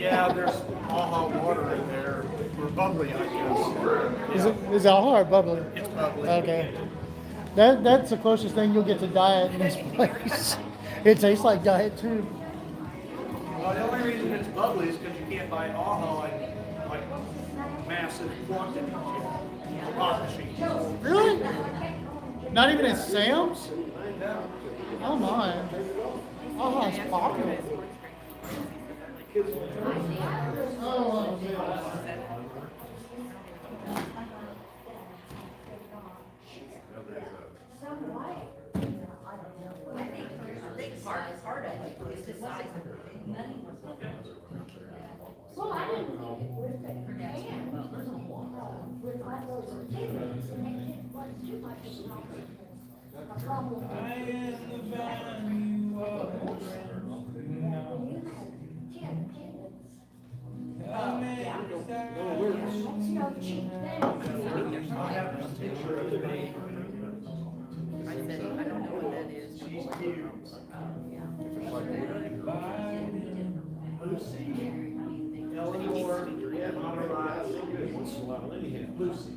Yeah, there's AHA water in there, or bubbly, I guess. Is it AHA or bubbly? It's bubbly. Okay. That's the closest thing you'll get to diet in this place. It tastes like diet too. The only reason it's bubbly is because you can't buy AHA like massive quantities. AHA machines. Really? Not even at Sam's? Oh my. AHA is popular. Oh, Well, I didn't think it would have been with all those kids, and it wasn't too much of a problem. I am the value of When you had 10 kids, I may that's no cheap thing. I have a picture of the baby. I said, I don't know what that is. She's cute. Lucy, Eleanor, Monterey, once in a while, anyhow, Lucy.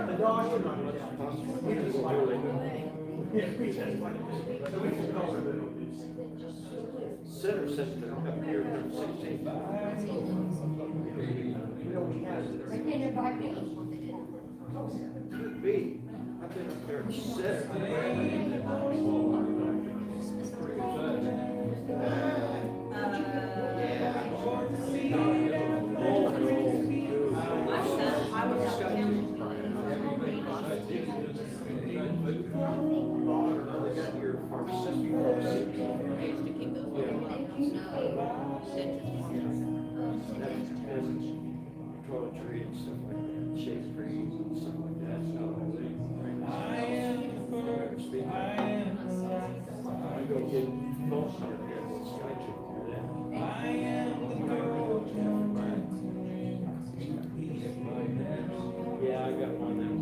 The dog would not be possible. We just like it. We just like it. So we just call her Lucy. Center Center up here from 16. They didn't invite me. Could be. I've been up there at Center. Poetry and stuff like that, Shakespeare and stuff like that. I am the first, I am the last. I go get most of it, it's got you through that. I am the girl. Yeah, I got one that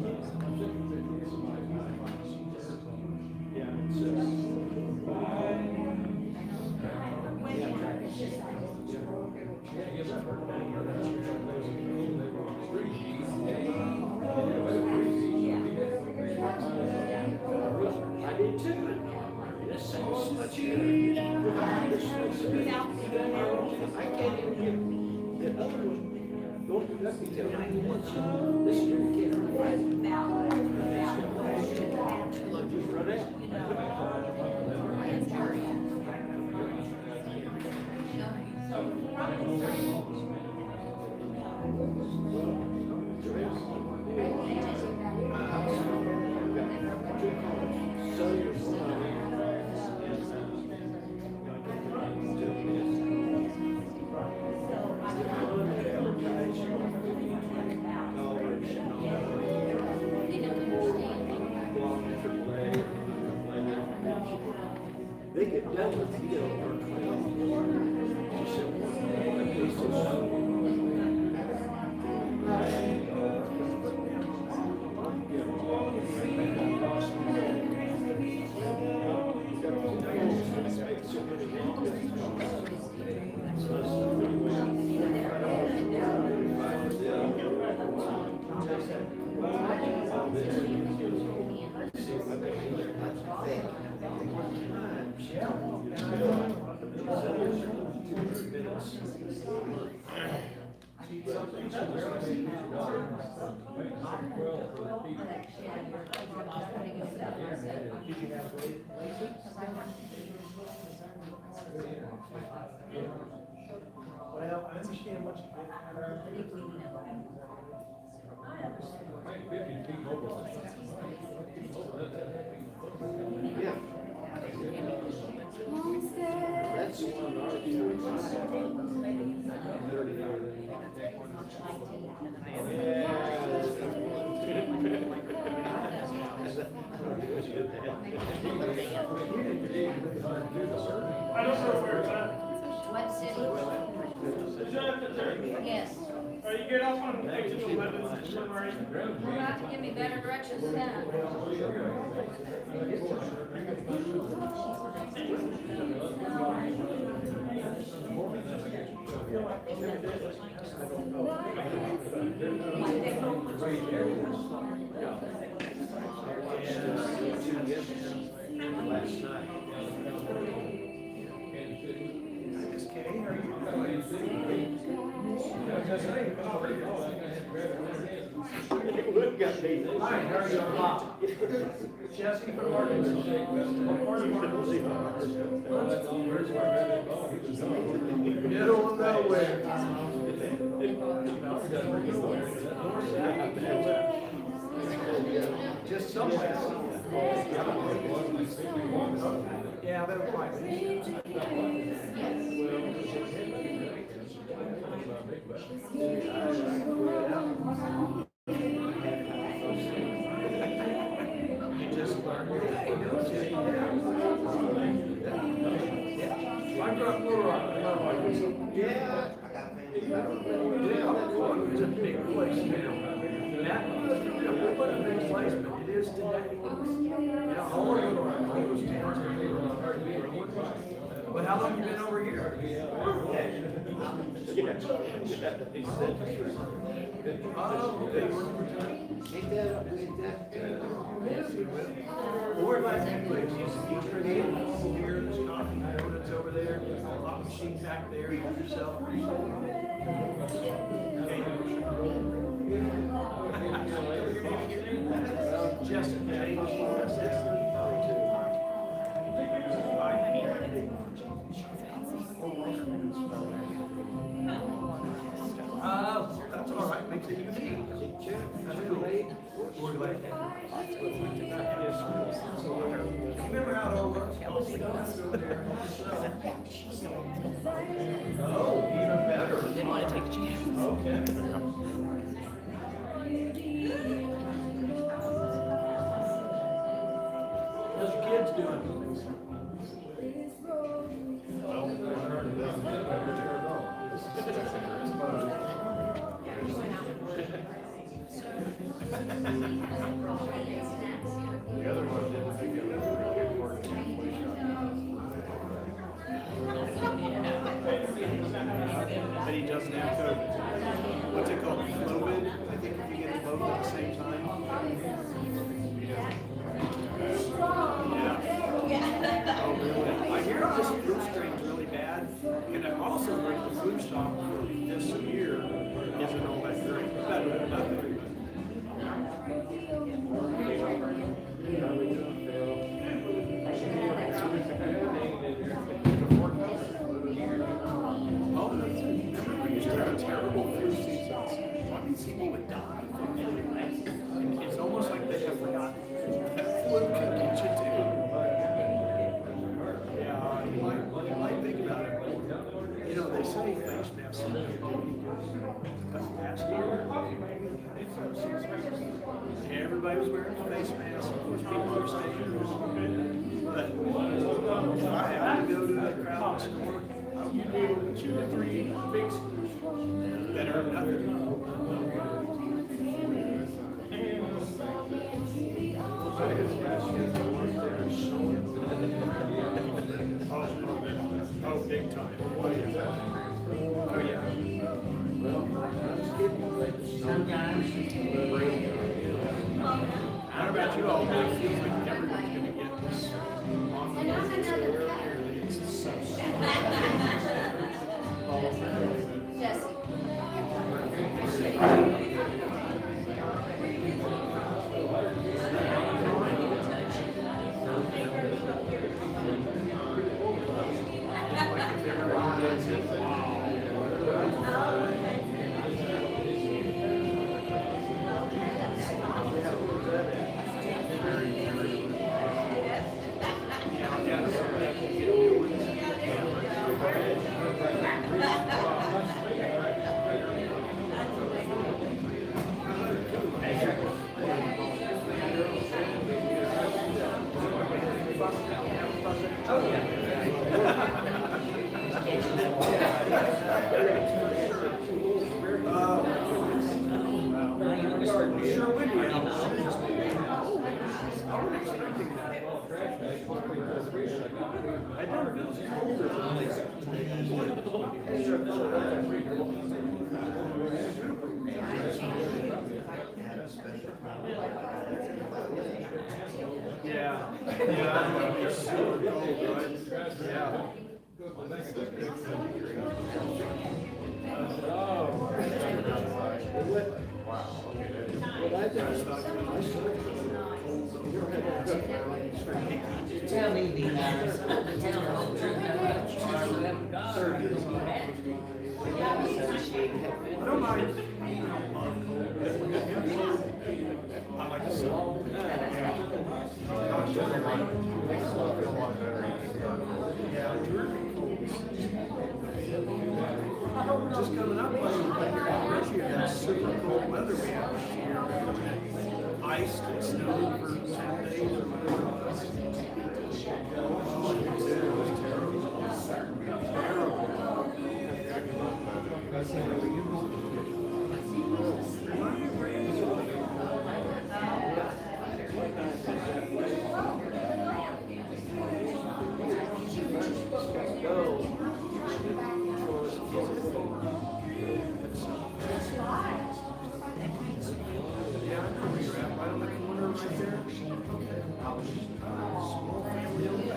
I did too. This sounds much better. I can't even get the other one. Don't do that until 91. This year you can't run They get done with you know, she said, Well, I understand what yeah. That's the one What city? Yes. Well, you get off on exit 11, somewhere in You'll have to give me better directions than that. Last night. Miss Kay, are you? Look, got me. Hi, how are you? Bob. Jesse from Arkansas. What part of Arkansas? Middle of nowhere. Just somewhere. Yeah, but it might. You just learn. I grew up in Little Rock. Yeah. It's a big place now. That was a big place, but it is today. Yeah, all over Little Rock, all those towns are here. But how long you been over here? Oh, okay. Or like that place, you see, here, there's coffee, donuts over there, coffee machine back there, you have yourself. Jessica, that's all right, makes it easy. That's cool. We're glad. Remember how it all works? Oh, even better. Didn't want to take a chance. Okay. How's your kids doing? The other one didn't think it was really important. But he doesn't have COVID. What's it called? COVID? I think if you get it both at the same time. Yeah. Oh, really? I hear this flu strain's really bad, and I also heard the flu shot for this year isn't all that great. Better than nothing. Oh, we used to have terrible flu seasons. People would die from it. It's almost like they have forgotten that flu can get you too. Yeah, you might think about it. You know, they say face masks are good because last year, everybody was wearing face masks. Of course, people were staying indoors. But if I have to go to a crowded store, you do 2 to 3 weeks better than nothing. Oh, big time. Oh, yeah. How about you all? It feels like everyone's going to get this on the Very windy out. I wasn't expecting that. I don't feel as cold as yeah, yeah, it's super cold, right? Yeah. Tell me the, tell me the truth, you haven't got her, you I don't mind. I like the sun. Yeah, just coming up, especially that super cold weather we have this year. Ice and snow for 10 days or whatever it was. It was yeah, I know where you're at, right on the corner right there. Small family owned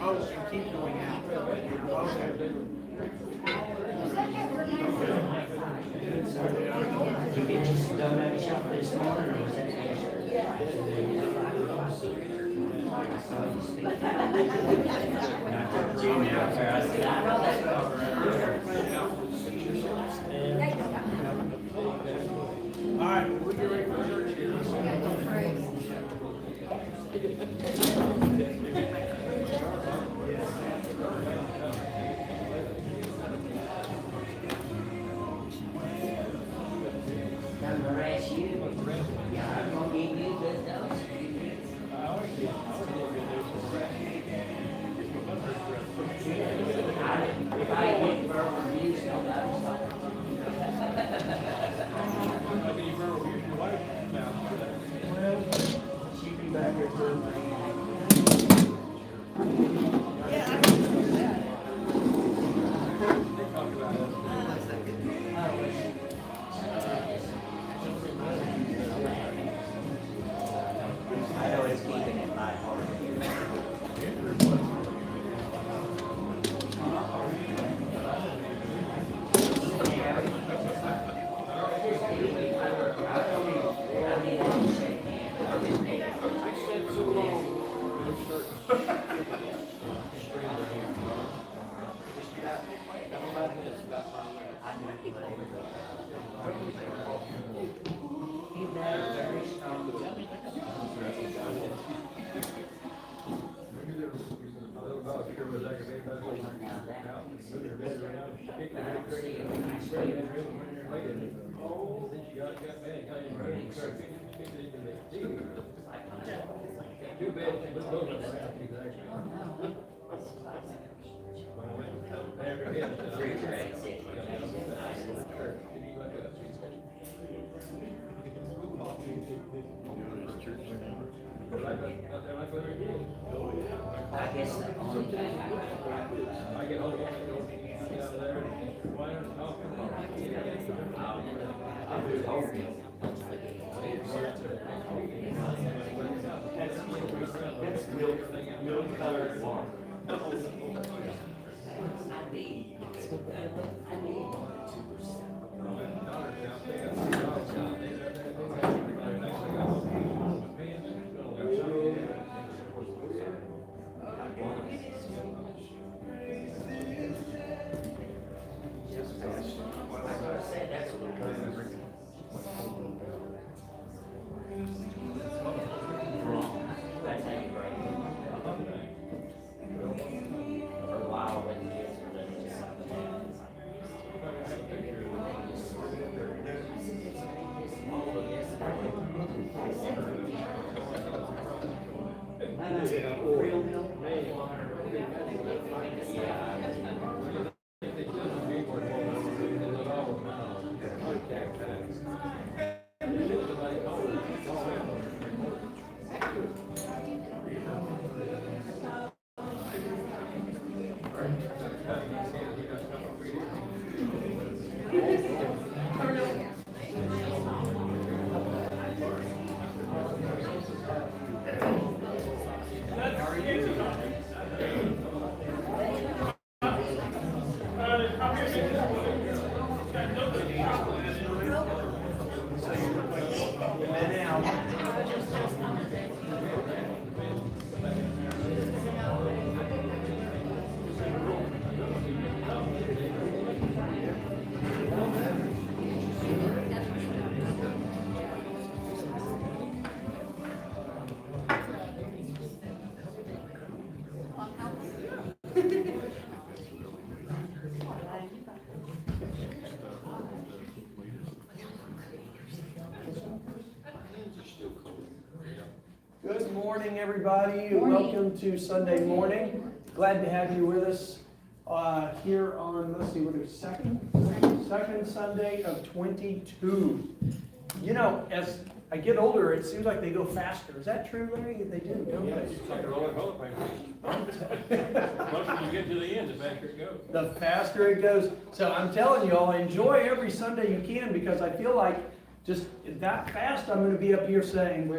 Oh, so you keep going out. Okay. You get your donut shop this morning, or was that yesterday? I said, I know that. All right, we'll get ready for church here. I'm gonna ask you, yeah, I'm gonna give you good dose. If I get verbal abuse, nobody's talking. She'd be back here too. I always keep it in my heart. You've been a very strong. I guess the only thing I That's milk colored water. Good morning, everybody. Welcome to Sunday morning. Glad to have you with us here on, let's see, what is second Sunday of 22. You know, as I get older, it seems like they go faster. Is that true, Larry? They do, don't Yeah, they? it's like a roller coaster. Once you get to the end, the faster it goes. The faster it goes. So I'm telling you all, enjoy every Sunday you can, because I feel like just that fast I'm going to be up here saying,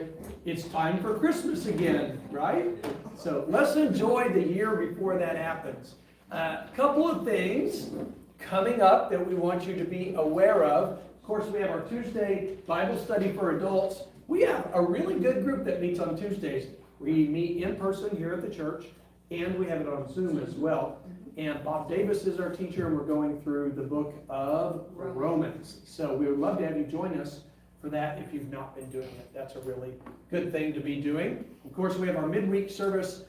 it's time for Christmas again, right? So let's enjoy the year before that happens. A couple of things coming up that we want you to be aware of. Of course, we have our Tuesday Bible study for adults. We have a really good group that meets on Tuesdays. We meet in person here at the church, and we have it on Zoom as well. And Bob Davis is our teacher, and we're going through the book of Romans. So we would love to have you join us for that if you've not been doing it. That's a really good thing to be doing. Of course, we have our midweek service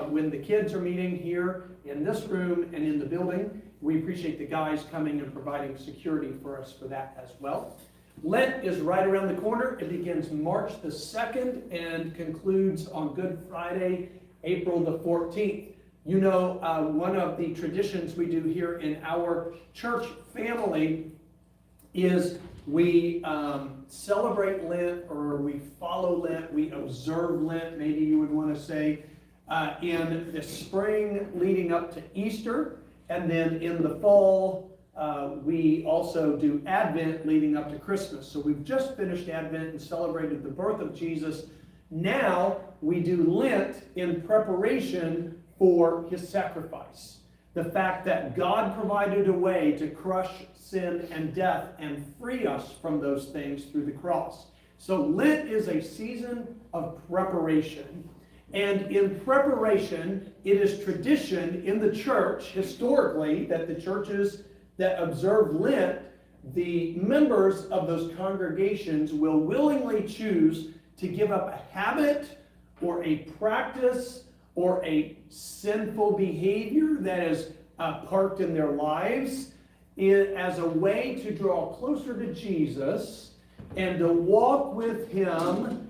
when the kids are meeting here in this room and in the building. We appreciate the guys coming and providing security for us for that as well. Lent is right around the corner. It begins March the 2nd and concludes on Good Friday, April the 14th. You know, one of the traditions we do here in our church family is we celebrate Lent, or we follow Lent, we observe Lent, maybe you would want to say, in the spring leading up to Easter, and then in the fall, we also do Advent leading up to Christmas. So we've just finished Advent and celebrated the birth of Jesus. Now we do Lent in preparation for his sacrifice. The fact that God provided a way to crush sin and death and free us from those things through the cross. So Lent is a season of preparation. And in preparation, it is tradition in the church, historically, that the churches that observe Lent, the members of those congregations will willingly choose to give up a habit or a practice or a sinful behavior that is parked in their lives as a way to draw closer to Jesus and to walk with him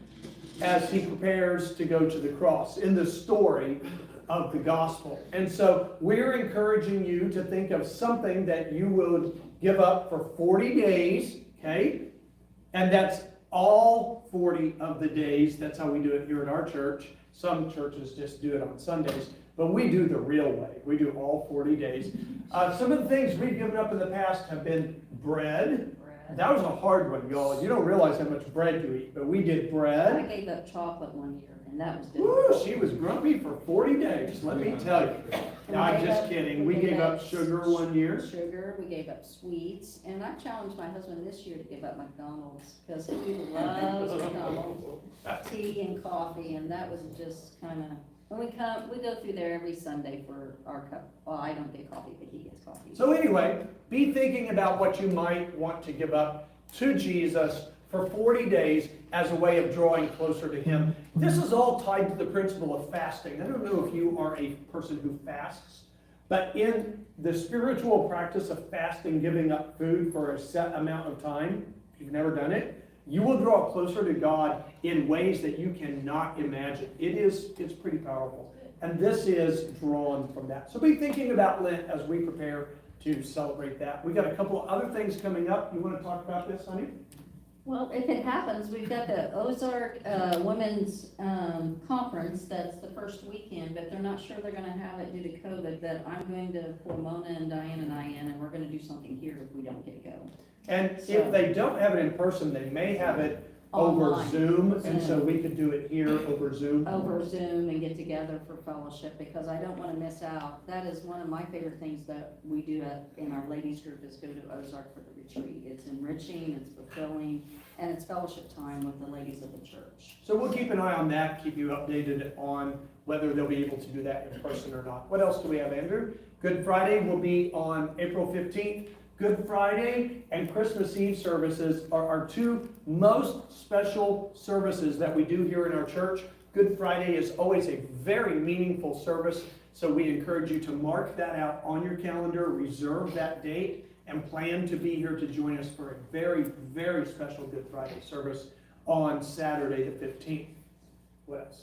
as he prepares to go to the cross in the story of the gospel. And so we're encouraging you to think of something that you would give up for 40 days, okay? And that's all 40 of the days. That's how we do it here at our church. Some churches just do it on Sundays, but we do the real way. We do all 40 days. Some of the things we've given up in the past have been bread, bread. That was a hard one, y'all. You don't realize how much bread you eat, but we did I bread. gave up chocolate one year, and that was Woo, difficult. she was grumpy for 40 days, let me tell you. No, I'm just kidding. We gave up sugar one year. Sugar, we gave up sweets, and I challenged my husband this year to give up McDonald's, because he loves McDonald's, tea and coffee, and that was just kinda, when we go through there every Sunday for our cup, well, I don't get coffee, but he gets coffee. So anyway, be thinking about what you might want to give up to Jesus for 40 days as a way of drawing closer to Him. This is all tied to the principle of fasting. I don't know if you are a person who fasts, but in the spiritual practice of fasting, giving up food for a set amount of time, if you've never done it, you will draw closer to God in ways that you cannot imagine. It's pretty powerful. And this is drawn from that. So be thinking about Lent as we prepare to celebrate that. We got a couple of other things coming up. You want to talk about this, honey? Well, if it happens, we've got the Ozark Women's Conference, that's the first weekend, but they're not sure they're gonna have it due to COVID, but I'm going to pull Mona and Diane and I in, and we're gonna do something here if we don't get to go. And if they don't have it in person, they may have it over Online. Zoom, and so Zoom. we could do it here over Zoom. Over Zoom and get together for fellowship, because I don't wanna miss out. That is one of my favorite things that we do in our ladies group, is go to Ozark for the retreat. It's enriching, it's fulfilling, and it's fellowship time with the ladies of the church. So we'll keep an eye on that, keep you updated on whether they'll be able to do that in person or not. What else do we have, Andrew? Good Friday will be on April 15th. Good Friday and Christmas Eve services are our two most special services that we do here in our church. Good Friday is always a very meaningful service, so we encourage you to mark that out on your calendar, reserve that date, and plan to be here to join us for a very, very special Good Friday service on Saturday the 15th. What else?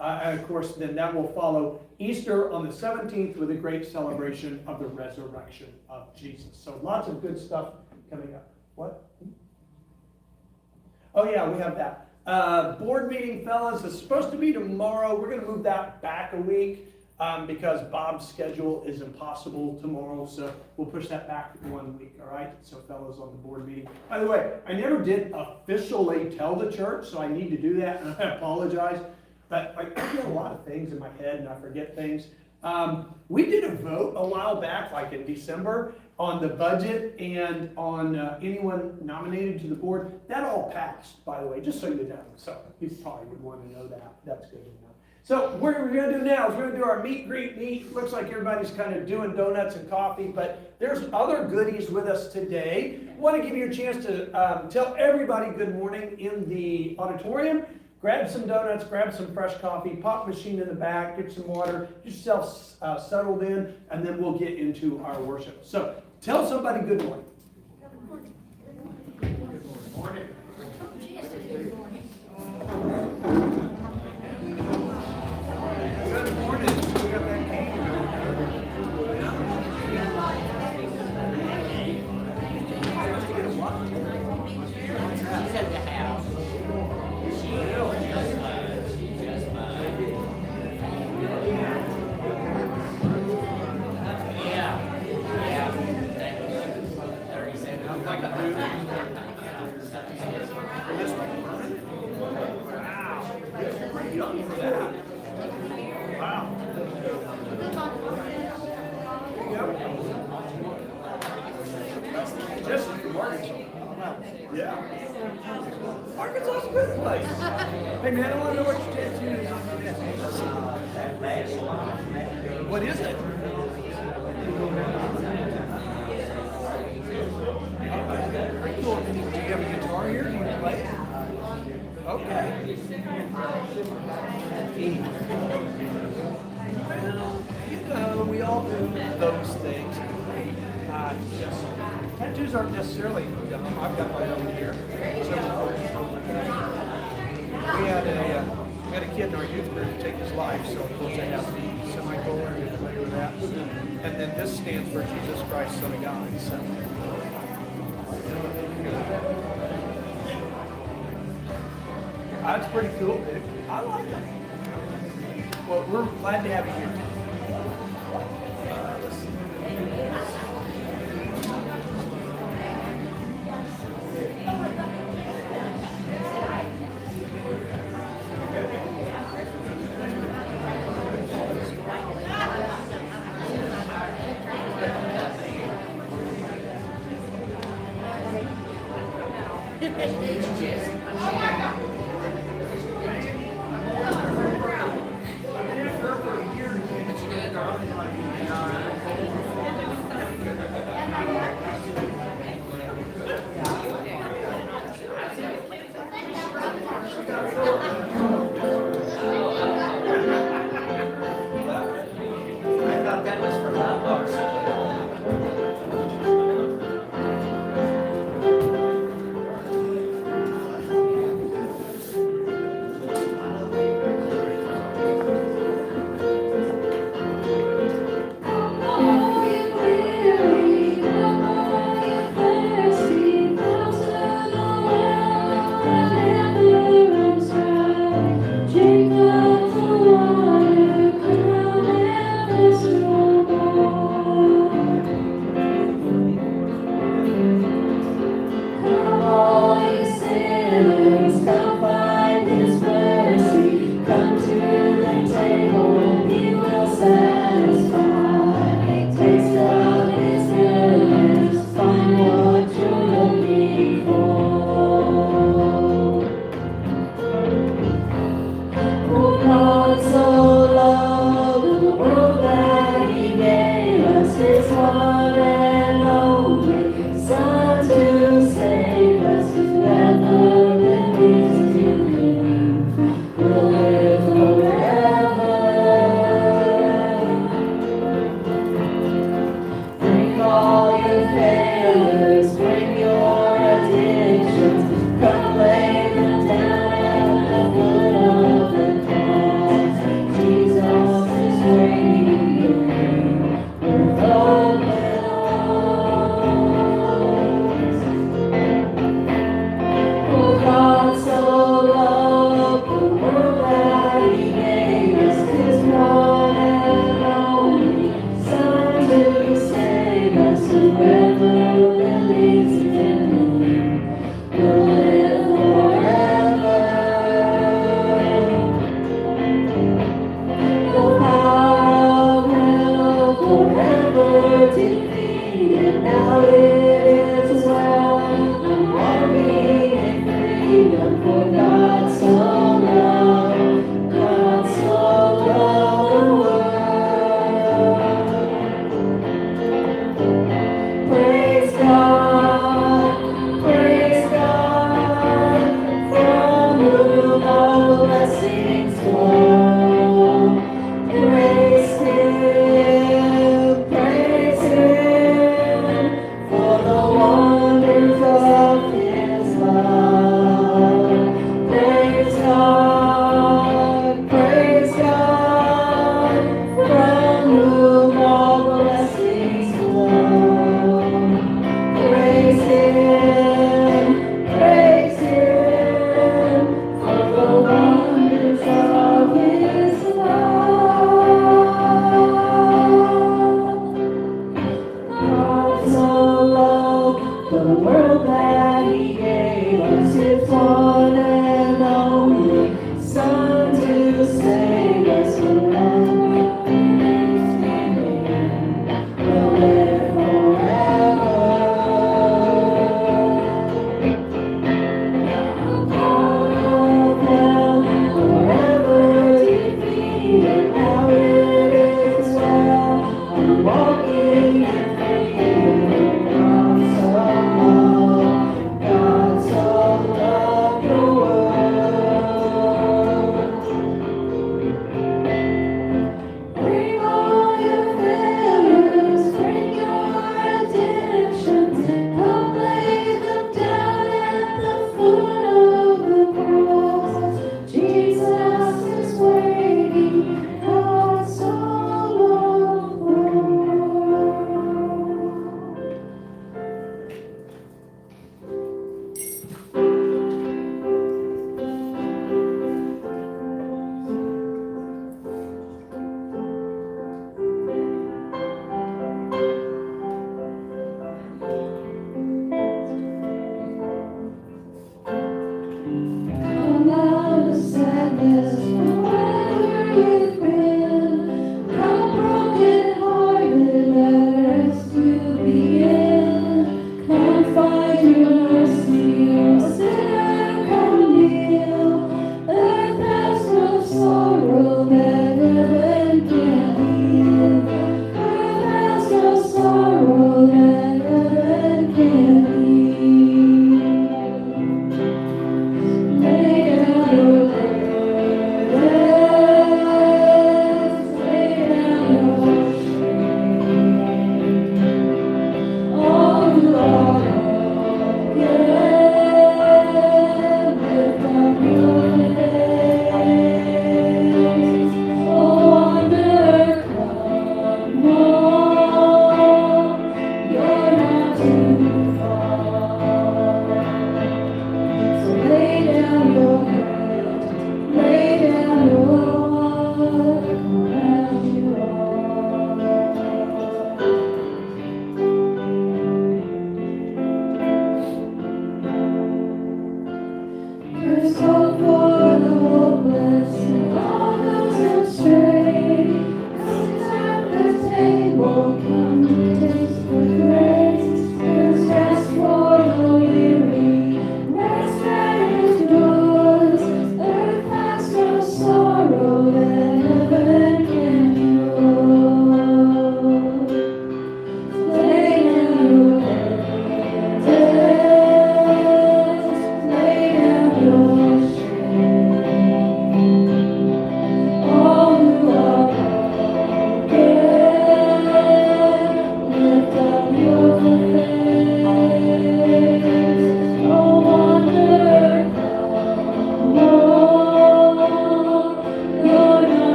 And of course, then that will follow Easter on the 17th with a great celebration of the resurrection of Jesus. So lots of good stuff coming up. What? Oh yeah, we have that. Board meeting, fellas, is supposed to be tomorrow. We're going to move that back a week because Bob's schedule is impossible tomorrow. So we'll push that back 1 week, all right? So fellas on the board meeting. By the way, I never did officially tell the church, so I need to do that, and I apologize. But I get a lot of things in my head and I forget things. We did a vote a while back, like in December, on the budget and on anyone nominated to the board. That all passed, by the way, just so you know. So you probably would want to know that. That's good to know. So what we're going to do now is we're going to do our meet, greet, meet. Looks like everybody's kind of doing donuts and coffee, but there's other goodies with us today. I want to give you a chance to tell everybody good morning in the auditorium. Grab some donuts, grab some fresh coffee, pop machine in the back, get some water, get yourself settled in, and then we'll get into our worship. So tell somebody good morning. Good morning. Good morning. We got that cake. Arkansas is a good place. Hey man, I want to know what your tattoo is on your neck. What is it? Pretty cool. Do you have a guitar here? Do you want to play it? Okay. Well, you know, we all do those things. Tattoos aren't necessarily dumb. I've got my own here. We had a kid in our youth group take his life, so of course I have the semicolon, you're familiar with that. And then this stands for Jesus Christ, Son of God. So. That's pretty cool, dude. I like it. Well, we're glad to have you here. I thought that was for love bars.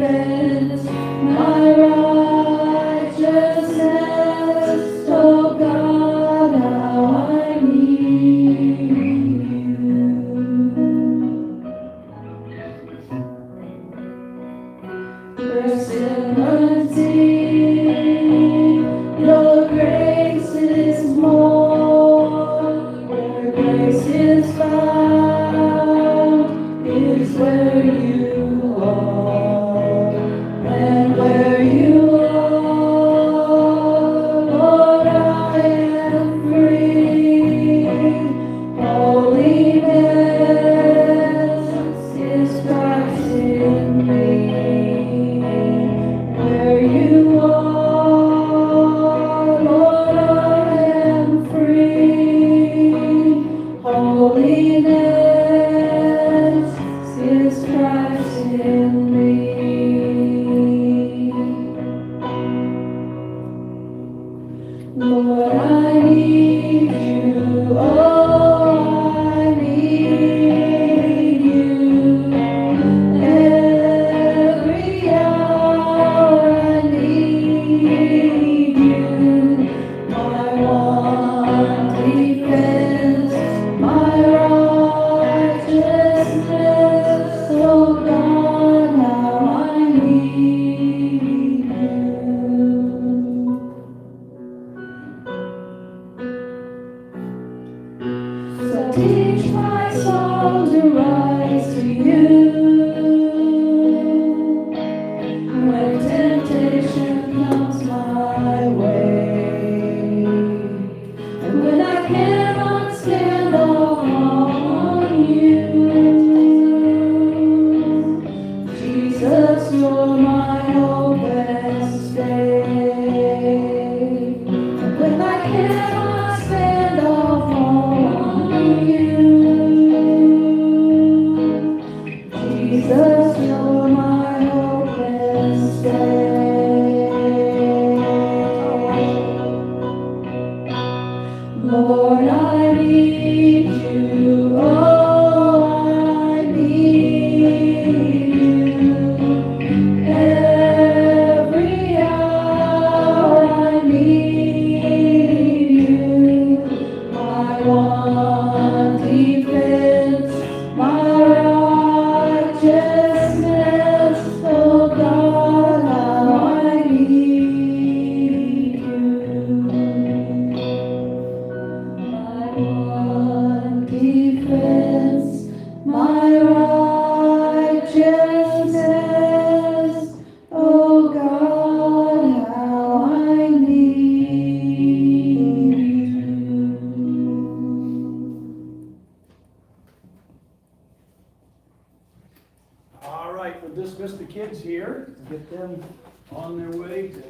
defense, my righteousness, oh God, how I need you. Mercy, your grace is more, where grace is found is where you are, and where you are, Lord, I am free. Holiness is Christ in me. Where you are, Lord, I am free. Holiness is Christ in me. Lord, I need you. Oh, I need you. Every hour I need you. My one defense, my righteousness, oh God, how I need you. So teach my soul to rise to you when temptation comes my way, and when I cannot stand on you. Jesus, you're my hope and stay. And when I cannot stand on you, Jesus, you're my hope and stay. Lord, I need you. Oh, I need you. Every hour I need you. My one defense, my righteousness, oh God, how I need you. My one defense, my righteousness, oh God, how I need you. All right, we'll dismiss the kids here, get them on their way to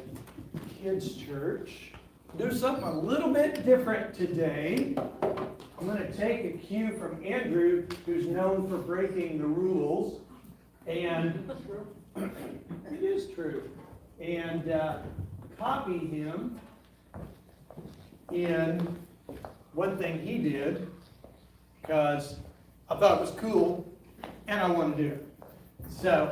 kids' church. Do something a little bit different today. I'm going to take a cue from Andrew, who's known for breaking the rules, and it is true, and copy him in one thing he did, because I thought it was cool, and I want to do it. So,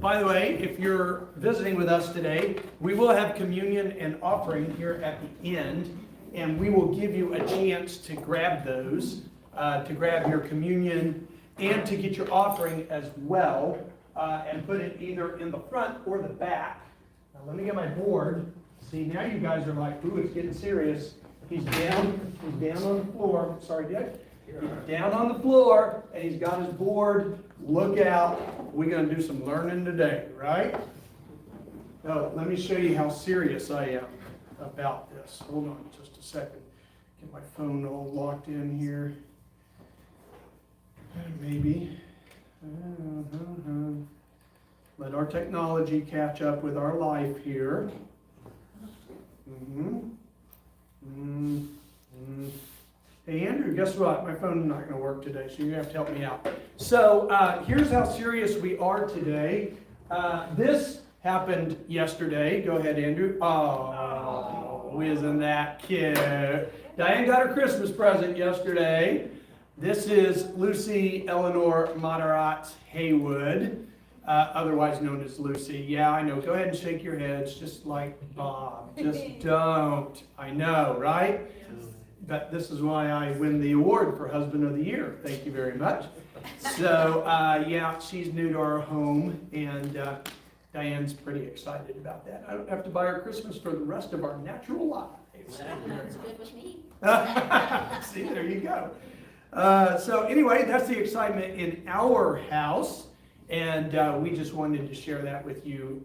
by the way, if you're visiting with us today, we will have communion and offering here at the end, and we will give you a chance to grab those, to grab your communion and to get your offering as well, and put it either in the front or the back. Now, let me get my board. See, now you guys are like, ooh, it's getting serious. He's down on the floor. Sorry, Dick. He's down on the floor, and he's got his board. Look out. We're going to do some learning today, right? Now, let me show you how serious I am about this. Hold on just a second. Get my phone all locked in here. Maybe. Let our technology catch up with our life here. Hey, Andrew, guess what? My phone's not going to work today, so you have to help me out. So here's how serious we are today. This happened yesterday. Go ahead, Andrew. Oh, isn't that cute? Diane got her Christmas present yesterday. This is Lucy Eleanor Moderat Haywood. otherwise known as Lucy. Yeah, I know. Go ahead and shake your heads, just like Bob. Just don't. I know, right? But this is why I win the award for Husband of the Year. Thank you very much. So, yeah, she's new to our home, and Diane's pretty excited about that. I don't have to buy her Christmas for the rest of our natural lives. That's good with me. See, there you go. So anyway, that's the excitement in our house, and we just wanted to share that with you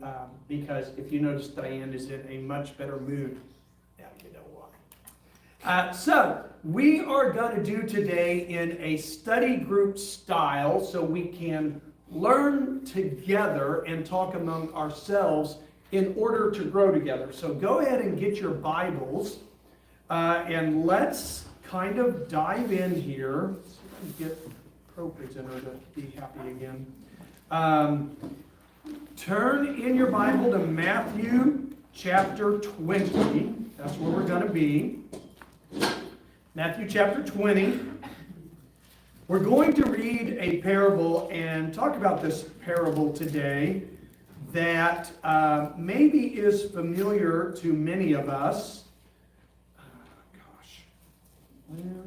because if you notice, Diane is in a much better mood. Now you know why. So we are going to do today in a study group style so we can learn together and talk among ourselves in order to grow together. So go ahead and get your Bibles and let's kind of dive in here. See if I can get ProPresenter to be happy again. Turn in your Bible to Matthew chapter 20. That's where we're going to be. Matthew chapter 20. We're going to read a parable and talk about this parable today that maybe is familiar to many of us. Well,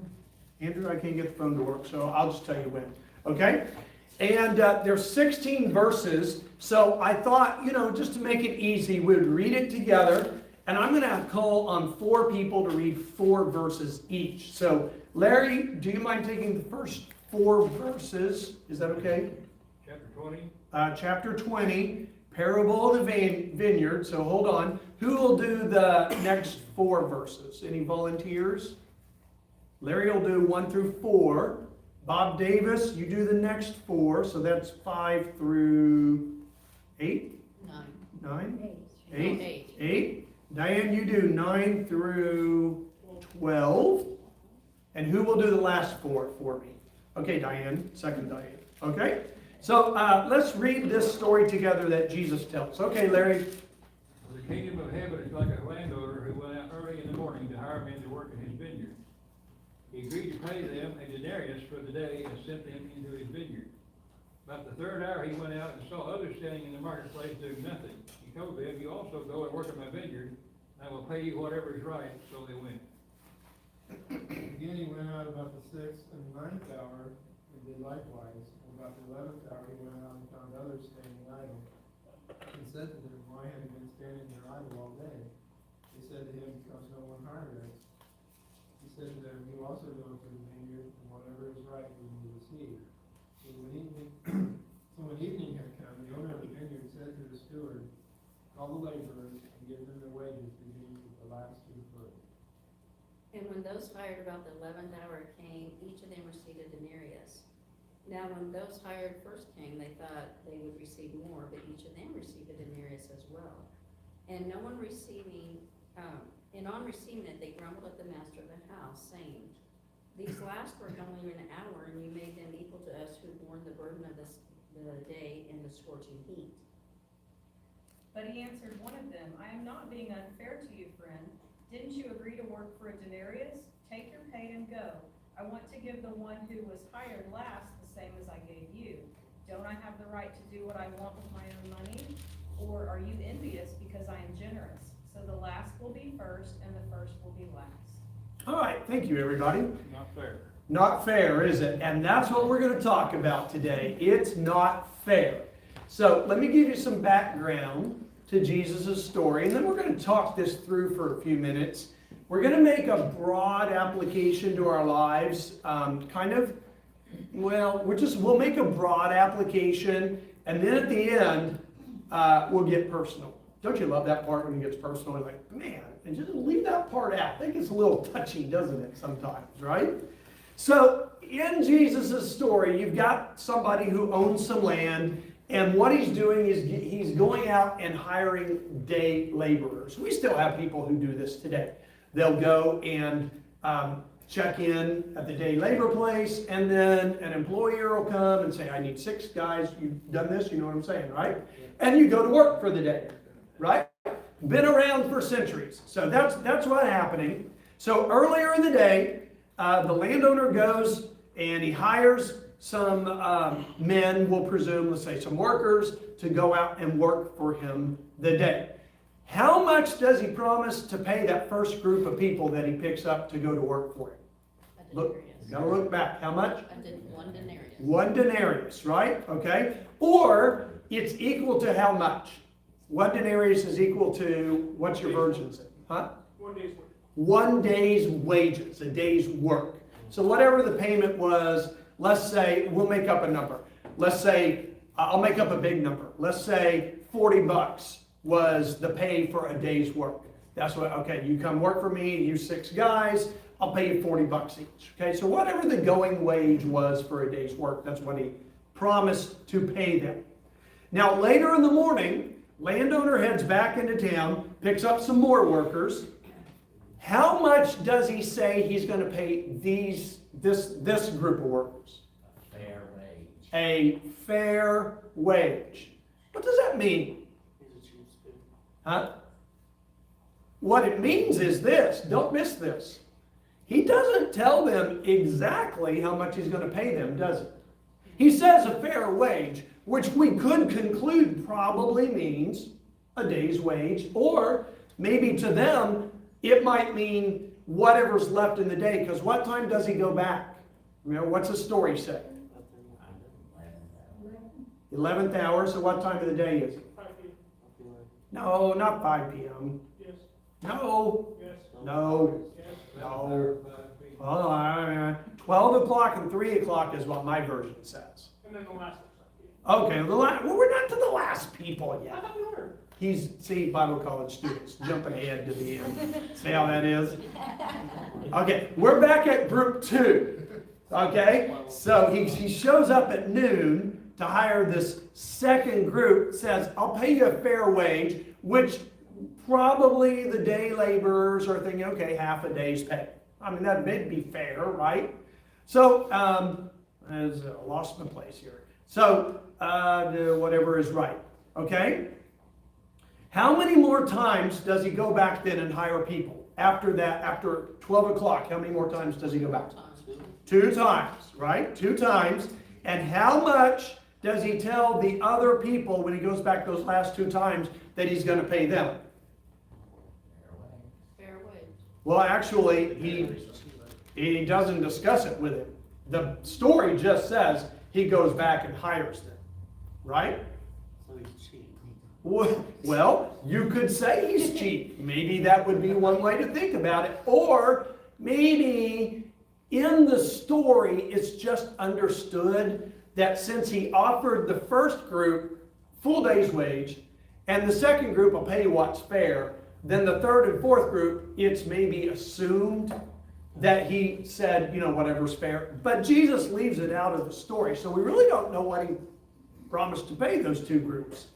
Andrew, I can't get the phone to work, so I'll just tell you when. Okay? And there's 16 verses, so I thought, just to make it easy, we'd read it together, and I'm going to call on 4 people to read 4 verses each. So, Larry, do you mind taking the first 4 verses? Is that okay? Chapter 20. Chapter 20, Parable of the Vineyard. So hold on. Who will do the next 4 verses? Any volunteers? Larry will do 1 through 4. Bob Davis, you do the next 4. So that's 5 through 8? 9? 8? 8. Diane, you do 9 through 12. And who will do the last 4 for me? Okay, Diane. Second Diane. Okay? So let's read this story together that Jesus tells. Okay, Larry. The kingdom of heaven is like a landowner who went out early in the morning to hire men to work in his vineyard. He agreed to pay them a denarius for the day and sent them into his vineyard. About the 3rd hour he went out and saw others standing in the marketplace doing nothing. He told them, "You also go and work in my vineyard, and I will pay you whatever is right." So they went. Again, he went out about the 6th and 9th hour and did likewise. About the 11th hour he went out and found others standing idle, and said to them, "Why have you been standing there idle all day?" They said to him, "Because no one hired us." He said to them, "You also go into the vineyard, and whatever is right you will receive." So when evening had come, the owner of the vineyard said to the steward, "Call the laborers and give them their wages, beginning with the last to the first." And when those hired about the 11th hour came, each of them received a denarius. Now when those hired first came, they thought they would receive more, but each of them received a denarius as well. And no one receiving, and on receiving it, they grumbled at the master of the house, saying, "These last worked only an hour, and you made them equal to us who borne the burden of the day in the scorching heat." But he answered one of them, "I am not being unfair to you, friend. Didn't you agree to work for a denarius? Take your pay and go. I want to give the one who was hired last the same as I gave you. Don't I have the right to do what I want with my own money? Or are you envious because I am generous? So the last will be first, and the first will be last." All right, thank you, everybody. Not fair. Not fair, is it? And that's what we're going to talk about today. It's not fair. So let me give you some background to Jesus' story, and then we're going to talk this through for a few minutes. We're going to make a broad application to our lives, we'll make a broad application, and then at the end, we'll get personal. Don't you love that part when it gets personal? You're like, man, and just leave that part out. I think it's a little touchy, doesn't it, sometimes, right? So in Jesus' story, you've got somebody who owns some land, and what he's doing is he's going out and hiring day laborers. We still have people who do this today. They'll go and check in at the day labor place, and then an employer will come and say, "I need 6 guys. You've done this, you know what I'm saying, right?" And you go to work for the day, right? Been around for centuries. So that's what's happening. So earlier in the day, the landowner goes and he hires some men, we'll presume, let's say some workers, to go out and work for him the day. How much does he promise to pay that first group of people that he picks up to go to work for him? Look, you gotta look back. How much? I did 1 denarius. 1 denarius, right? Okay. Or it's equal to how much? 1 denarius is equal to, what's your version say? Huh? 1 day's work. 1 day's wages, a day's work. So whatever the payment was, let's say, we'll make up a number. Let's say, I'll make up a big number. Let's say $40 was the pay for a day's work. That's what, okay, you come work for me, you 6 guys, I'll pay you $40 each. Okay, so whatever the going wage was for a day's work, that's what he promised to pay them. Now later in the morning, landowner heads back into town, picks up some more workers. How much does he say he's going to pay this group of workers? Fair wage. A fair wage. What does that mean? Huh? What it means is this. Don't miss this. He doesn't tell them exactly how much he's going to pay them, does he? He says a fair wage, which we could conclude probably means a day's wage, or maybe to them it might mean whatever's left in the day, because what time does he go back? You know, what's the story say? 11th hour, so what time of the day is it? 5 p.m. No, not 5 p.m. Yes. No, Yes. no, Yes. no. Hold on. 12 o'clock and 3 o'clock is what my version says. And then the last one. Okay, well, we're not to the last people I yet. thought we were. See, Bible college students jumping ahead to the end. See how that is? Okay, we're back at group 2. Okay, so he shows up at noon to hire this second group, says, I'll pay you a fair wage, which probably the day laborers are thinking, okay, half a day's pay. I mean, that'd be fair, right? So, I lost my place here. So, whatever is right, okay? How many more times does he go back then and hire people? After that, after 12 o'clock, how many more times does he go back? 2 times, right? 2 times. And how much does he tell the other people when he goes back those last 2 times that he's going to pay them? Fair wage. Well, actually, he doesn't discuss it with him. The story just says he goes back and hires them, right? So he's cheap. Well, you could say he's cheap. Maybe that would be one way to think about it. Or maybe in the story, it's just understood that since he offered the first group full day's wage, and the second group will pay you what's fair, then the third and fourth group, it's maybe assumed that he said, you know, whatever's fair. But Jesus leaves it out of the story, so we really don't know what he promised to pay those 2 groups.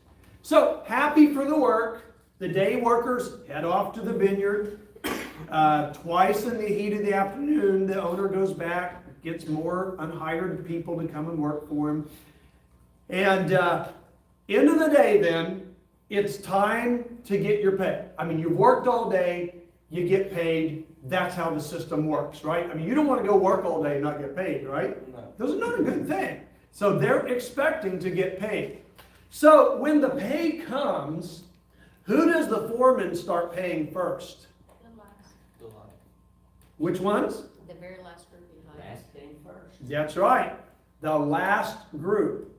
So, happy for the work. The day workers head off to the vineyard. Twice in the heat of the afternoon, the owner goes back, gets more unhired people to come and work for him. And end of the day then, it's time to get your pay. I mean, you've worked all day, you get paid. That's how the system works, right? I mean, you don't want to go work all day and not get paid, right? No. Those are not a good thing. So they're expecting to get paid. So when the pay comes, who does the foreman start paying first? The last. Which ones? The very last group he hired. Last came first. That's right. The last group.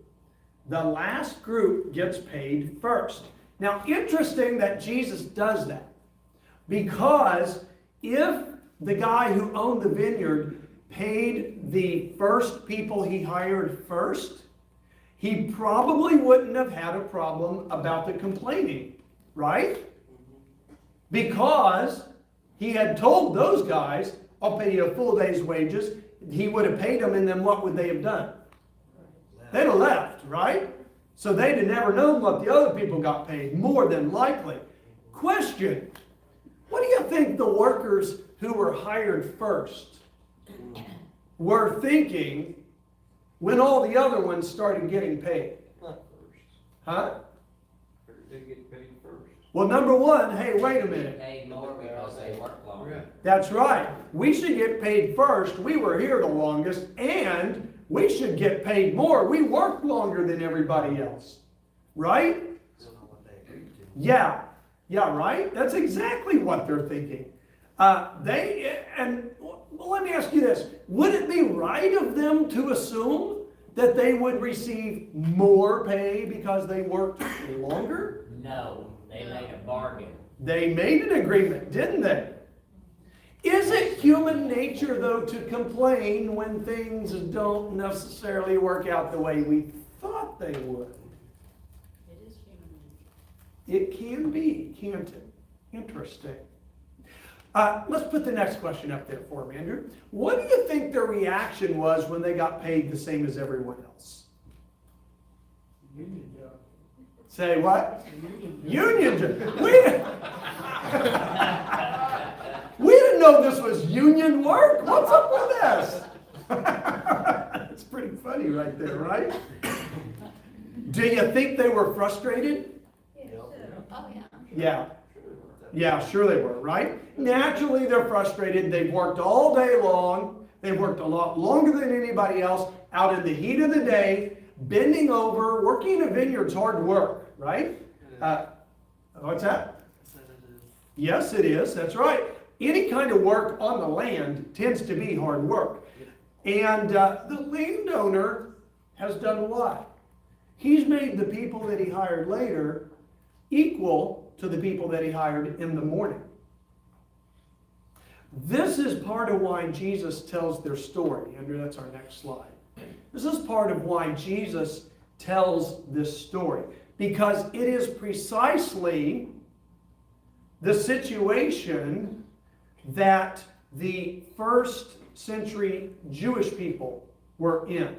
The last group gets paid first. Now, interesting that Jesus does that. Because if the guy who owned the vineyard paid the first people he hired first, he probably wouldn't have had a problem about the complaining, right? Because he had told those guys, I'll pay you a full day's wages. He would have paid them, and then what would they have done? They'd have left, right? So they'd have never known what the other people got paid, more than likely. Question, what do you think the workers who were hired first were thinking when all the other ones started getting paid? Not first. Huh? They get paid first. Well, number one, hey, wait a minute. Paid more because they work longer. That's right. We should get paid first. We were here the longest, and we should get paid more. We work longer than everybody else. Right? Yeah. Yeah, right? That's exactly what they're thinking. Well, let me ask you this. Would it be right of them to assume that they would receive more pay because they worked longer? No, they made a bargain. They made an agreement, didn't they? Is it human nature, though, to complain when things don't necessarily work out the way we thought they would? It is human. It can be, can't it? Interesting. Let's put the next question up there for me, Andrew. What do you think their reaction was when they got paid the same as everyone else? Union job. Say what? Union job. Union job. We didn't know this was union work. What's up with this? It's pretty funny right there, right? Do you think they were frustrated? Oh, yeah. Yeah. Yeah, sure they were, right? Naturally, they're frustrated. They've worked all day long. They've worked a lot longer than anybody else, out in the heat of the day, bending over. Working in a vineyard's hard work, right? What's that? Yes, it is. That's right. Any kind of work on the land tends to be hard work. And the landowner has done what? He's made the people that he hired later equal to the people that he hired in the morning. This is part of why Jesus tells their story. Andrew, that's our next slide. This is part of why Jesus tells this story. Because it is precisely the situation that the first century Jewish people were in.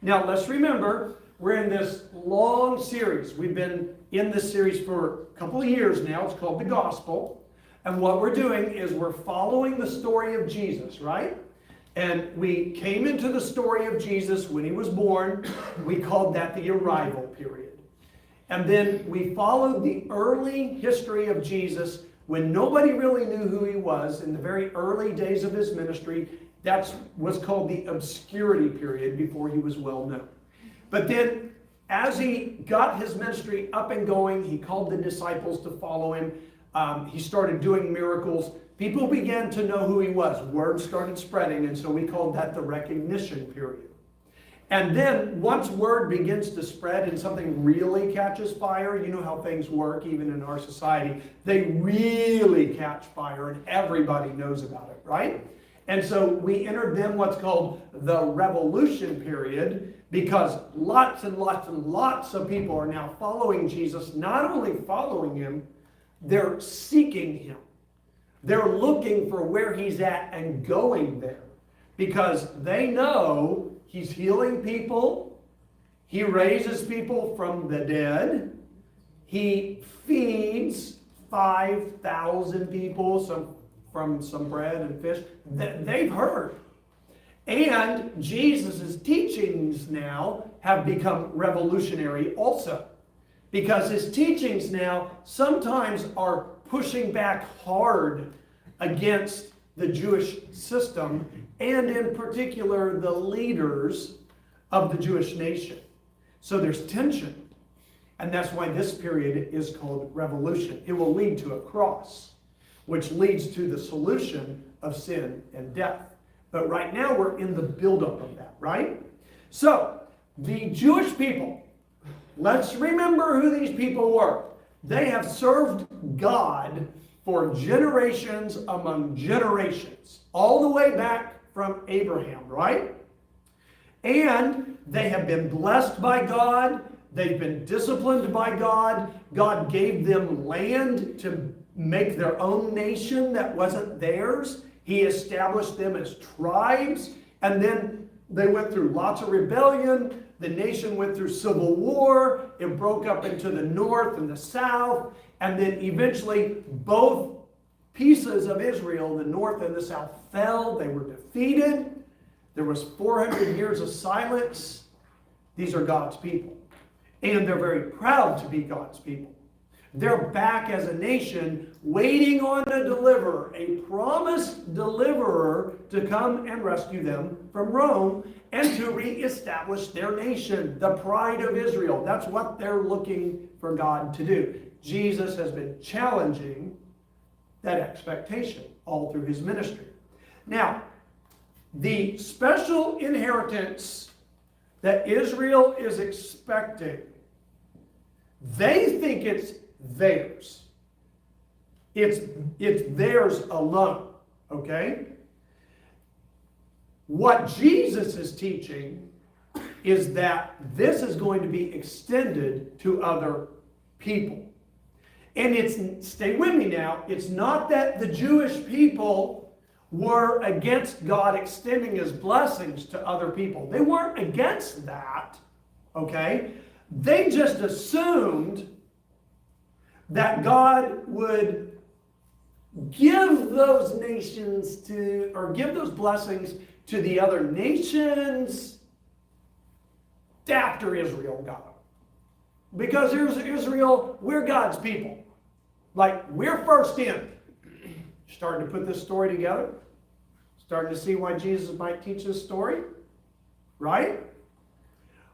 Now, let's remember, we're in this long series. We've been in this series for a couple of years now. It's called The Gospel. And what we're doing is we're following the story of Jesus, right? And we came into the story of Jesus when he was born. We called that the arrival period. And then we followed the early history of Jesus when nobody really knew who he was in the very early days of his ministry. That was called the obscurity period before he was well known. But then as he got his ministry up and going, he called the disciples to follow him. He started doing miracles. People began to know who he was. Word started spreading, and so we called that the recognition period. And then once word begins to spread and something really catches fire, you know how things work even in our society. They really catch fire and everybody knows about it, right? And so we entered then what's called the revolution period, because lots and lots and lots of people are now following Jesus. Not only following him, they're seeking him. They're looking for where he's at and going there, because they know he's healing people. He raises people from the dead. He feeds 5,000 people from some bread and fish. They've heard. And Jesus' teachings now have become revolutionary also, because his teachings now sometimes are pushing back hard against the Jewish system, and in particular the leaders of the Jewish nation. So there's tension, and that's why this period is called revolution. It will lead to a cross, which leads to the solution of sin and death. But right now we're in the buildup of that, right? So the Jewish people, let's remember who these people were. They have served God for generations among generations, all the way back from Abraham, right? And they have been blessed by God. They've been disciplined by God. God gave them land to make their own nation that wasn't theirs. He established them as tribes, and then they went through lots of rebellion. The nation went through civil war. It broke up into the north and the south, and then eventually both pieces of Israel, the north and the south, fell. They were defeated. There was 400 years of silence. These are God's people, and they're very proud to be God's people. They're back as a nation, waiting on a deliverer, a promised deliverer to come and rescue them from Rome and to reestablish their nation, the pride of Israel. That's what they're looking for God to do. Jesus has been challenging that expectation all through his ministry. Now, the special inheritance that Israel is expecting, they think it's theirs. It's theirs alone, okay? What Jesus is teaching is that this is going to be extended to other people. And it's, stay with me now, it's not that the Jewish people were against God extending his blessings to other people. They weren't against that, okay? They just assumed that God would give those nations to, or give those blessings to the other nations after Israel got them. Because here's Israel, we're God's people. Like, we're first in. Starting to put this story together? Starting to see why Jesus might teach this story? Right?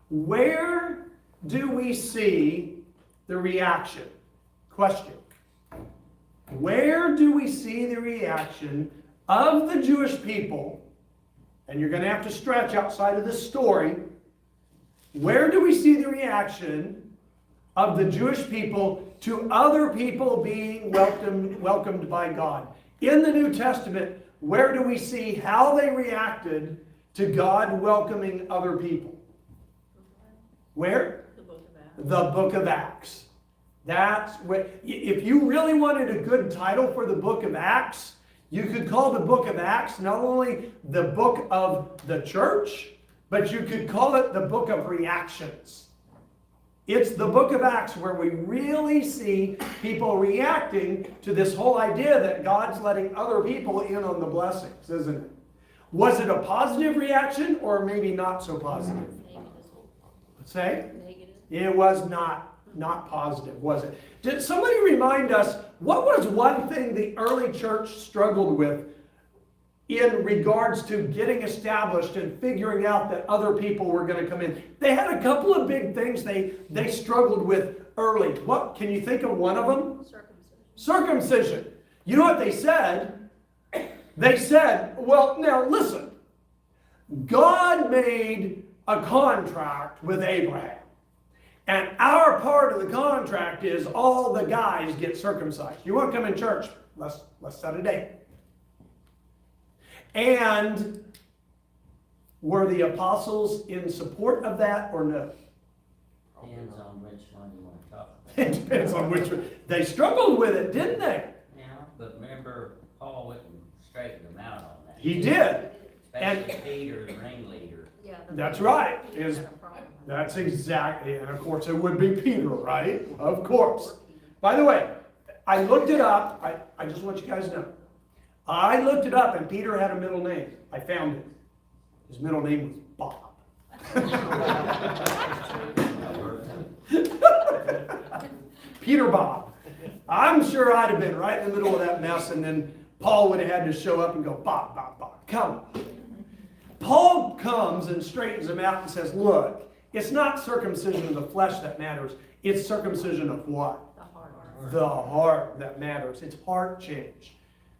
Where do we see the reaction? Question. Where do we see the reaction of the Jewish people? And you're going to have to stretch outside of this story. Where do we see the reaction of the Jewish people to other people being welcomed by God? In the New Testament, where do we see how they reacted to God welcoming other people? Where? The book of Acts. The book of Acts. That's what, if you really wanted a good title for the book of Acts, you could call the book of Acts not only the book of the church, but you could call it the book of reactions. It's the book of Acts where we really see people reacting to this whole idea that God's letting other people in on the blessings, isn't it? Was it a positive reaction or maybe not so positive? Say? Negative. It was not positive, was it? Did somebody remind us, what was one thing the early church struggled with in regards to getting established and figuring out that other people were going to come in? They had a couple of big things they struggled with early. What, can you think of one of them? Circumcision. You know what they said? They said, well, now listen, God made a contract with Abraham. And our part of the contract is all the guys get circumcised. You want to come in church? Let's set a date. And were the apostles in support of that or no? Depends on which one you want to talk about. It depends on which one. They struggled with it, didn't they? Yeah, but remember, Paul went and straightened them out on that. He did. Especially Peter, the ringleader. Yeah. That's right. That's exactly, and of course it would be Peter, right? Of course. By the way, I looked it up. I just want you guys to know. I looked it up and Peter had a middle name. I found it. His middle name was Bob. Peter Bob. I'm sure I'd have been right in the middle of that mess, and then Paul would have had to show up and go, Bob, come. Paul comes and straightens him out and says, look, it's not circumcision of the flesh that matters. It's circumcision of what? The heart. The heart that matters. It's heart change.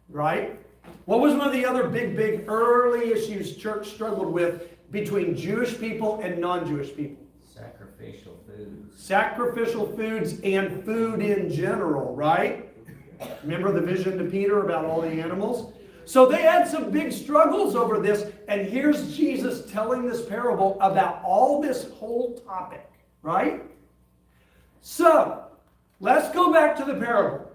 Right? What was one of the other big early issues church struggled with between Jewish people and non-Jewish people? Sacrificial foods. Sacrificial foods and food in general, right? Remember the vision to Peter about all the animals? So they had some big struggles over this, and here's Jesus telling this parable about all this whole topic, right? So, let's go back to the parable.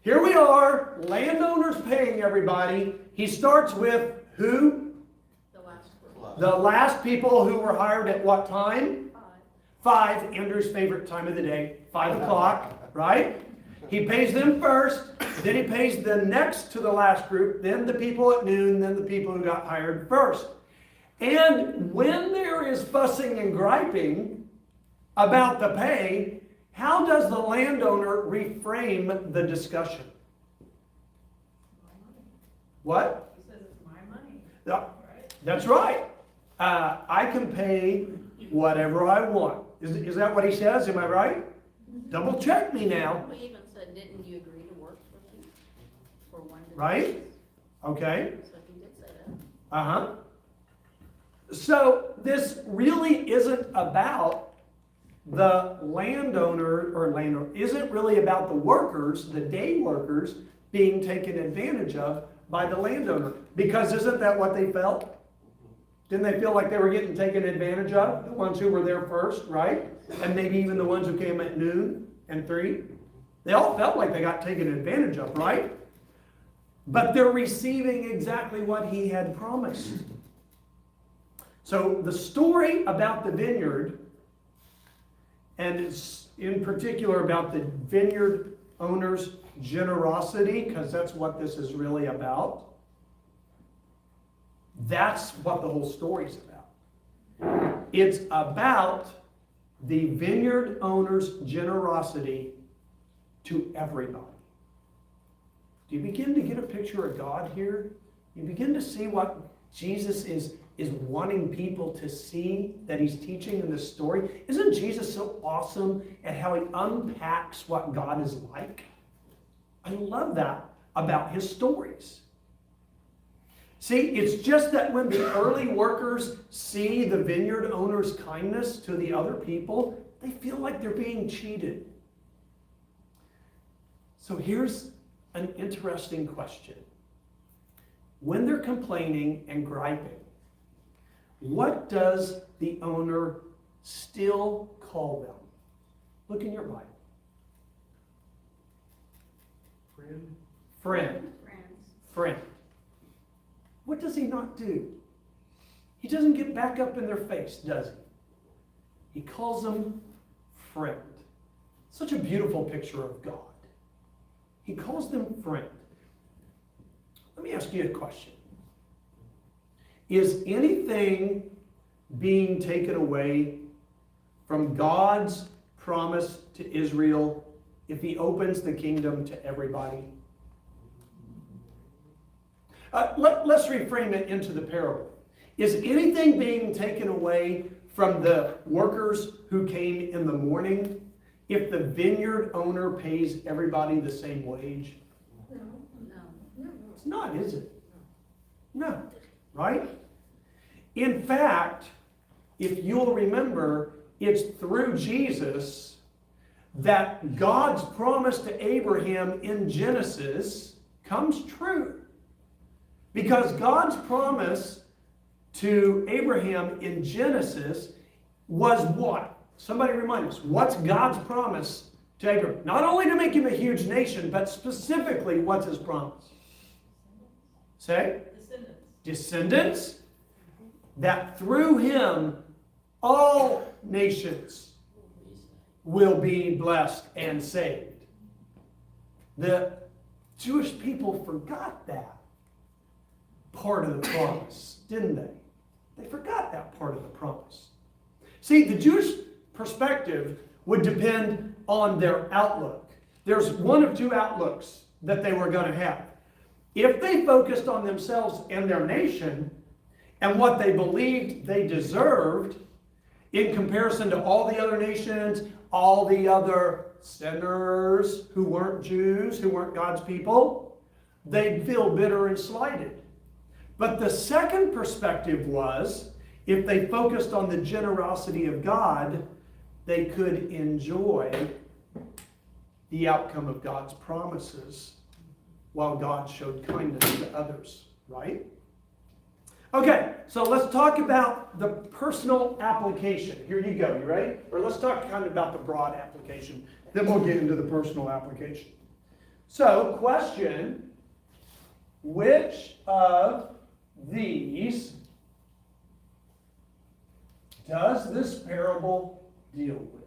Here we are, landowners paying everybody. He starts with who? The last word. The last people who were hired at what time? 5, Andrew's favorite time of the day, 5 o'clock, right? He pays them first, then he pays the next to the last group, then the people at noon, then the people who got hired first. And when there is fussing and griping about the pay, how how does the landowner reframe the discussion? What? He says it's my money, Yeah, right? that's right. I can pay whatever I want. Is that what he says? Am I right? Double check me now. We even said, didn't you agree to work for me? For one day? Right? Okay. So he did say that. Uh-huh. So this really isn't about the landowner, isn't really about the workers, the day workers, being taken advantage of by the landowner. Because isn't that what they felt? Didn't they feel like they were getting taken advantage of? The ones who were there first, right? And maybe even the ones who came at noon and 3. They all felt like they got taken advantage of, right? But they're receiving exactly what he had promised. So the story about the vineyard, and it's in particular about the vineyard owner's generosity, because that's what this is really about. That's what the whole story's about. It's about the vineyard owner's generosity to everybody. Do you begin to get a picture of God here? You begin to see what Jesus is wanting people to see that he's teaching in this story. Isn't Jesus so awesome at how he unpacks what God is like? I love that about his stories. See, it's just that when the early workers see the vineyard owner's kindness to the other people, they feel like they're being cheated. So here's an interesting question. When they're complaining and griping, what does the owner still call them? Look in your Bible. Friend. Friend. Friends. Friend. What does he not do? He doesn't get back up in their face, does he? He calls them friend. Such a beautiful picture of God. He calls them friend. Let me ask you a question. Is anything being taken away from God's promise to Israel if he opens the kingdom to everybody? Let's reframe it into the parable. Is anything being taken away from the workers who came in the morning if the vineyard owner pays everybody the same wage? No. It's not, is it? No. Right? In fact, if you'll remember, it's through Jesus that God's promise to Abraham in Genesis comes true. Because God's promise to Abraham in Genesis was what? Somebody remind us. What's God's promise to Abraham? Not only to make him a huge nation, but specifically, what's his promise? Say? Descendants. Descendants. That through him, all nations will be blessed and saved. The Jewish people forgot that part of the promise, didn't they? They forgot that part of the promise. See, the Jewish perspective would depend on their outlook. There's one of two outlooks that they were going to have. If they focused on themselves and their nation and what they believed they deserved in comparison to all the other nations, all the other sinners who weren't Jews, who weren't God's people, they'd feel bitter and slighted. But the second perspective was, if they focused on the generosity of God, they could enjoy the outcome of God's promises while God showed kindness to others, right? Okay, so let's talk about the personal application. Here you go, you ready? Or let's talk kind of about the broad application, then we'll get into the personal application. So, question, which of these does this parable deal with?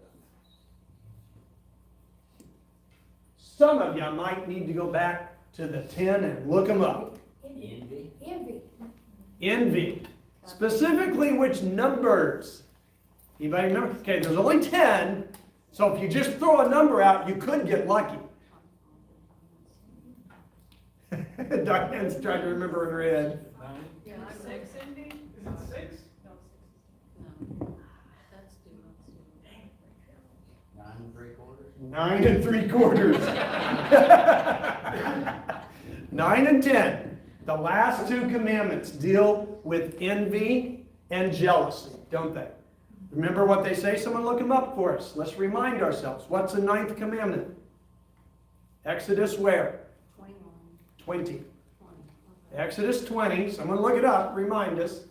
Some of you might need to go back to the 10 and look them up. Envy. Specifically, which numbers? Anybody remember? Okay, there's only 10, So if you just throw a number out, you could get lucky. Diane's trying to remember in her head. Yeah, six, Cindy? Is it six? No, six. No, that's too much. 9 3/4. 9 3/4. 9 and 10. The last two commandments deal with envy and jealousy, don't they? Remember what they say? Someone look them up for us. Let's remind ourselves. What's the 9th commandment? Exodus where? 21, 20. 20. Exodus 20. Someone look it up. Remind us.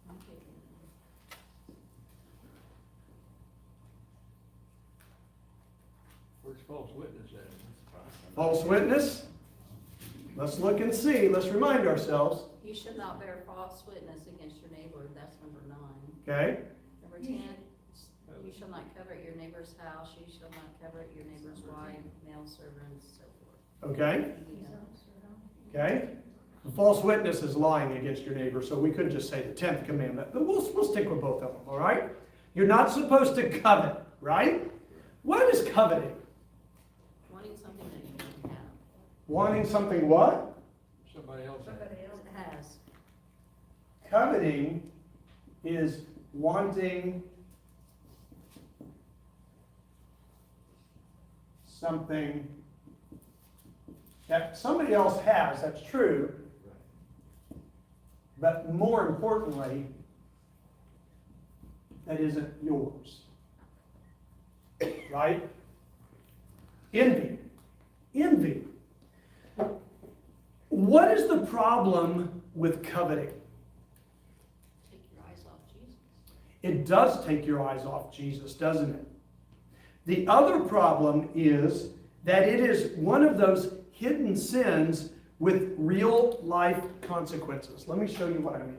Okay. Where's false witness at? False witness. Let's look and see. Let's remind ourselves. You should not bear false witness against your neighbor, that's number 9. Okay? Number 10, you shall not covet your neighbor's house, you shall not covet your neighbor's wife, male servants, so forth. Okay? Yeah. Okay? The false witness is lying against your neighbor, so we could just say the 10th commandment, but we'll stick with both of them, all right? You're not supposed to covet, right? What is coveting? Wanting something that you don't have. Wanting something what? Somebody else had. It has. Coveting is wanting something that somebody else has, that's true. But more importantly, that isn't yours. Right? Envy. Envy. What is the problem with coveting? Take your eyes off Jesus. It does take your eyes off Jesus, doesn't it? The other problem is that it is one of those hidden sins with real life consequences. Let me show you what I mean.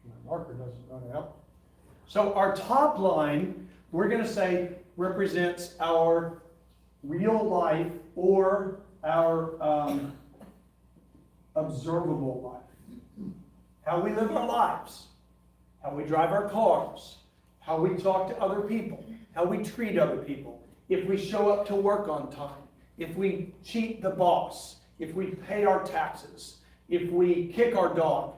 My marker doesn't run out. So our top line, we're going to say, represents our real life or our observable life. How we live our lives, how we drive our cars, how we talk to other people, how we treat other people, if we show up to work on time, if we cheat the boss, if we pay our taxes, if we kick our dog.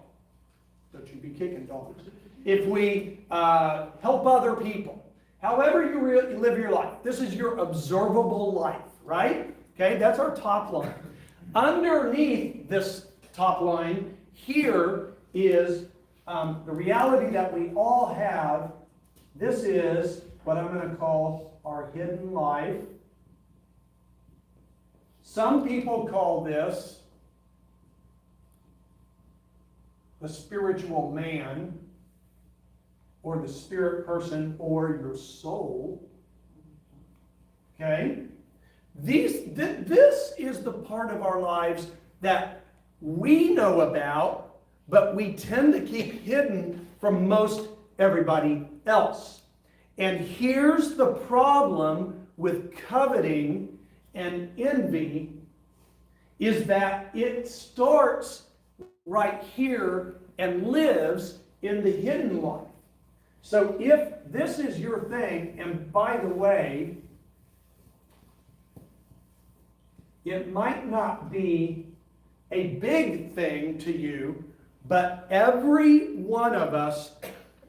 Don't you be kicking dogs. If we help other people. However you live your life. This is your observable life, right? Okay, that's our top line. Underneath this top line, here is the reality that we all have. This is what I'm going to call our hidden life. Some people call this the spiritual man, or the spirit person, or your soul. Okay? This is the part of our lives that we know about, but we tend to keep hidden from most everybody else. And here's the problem with coveting and envy, is that it starts right here and lives in the hidden life. So if this is your thing, and by the way, it might not be a big thing to you, but every one of us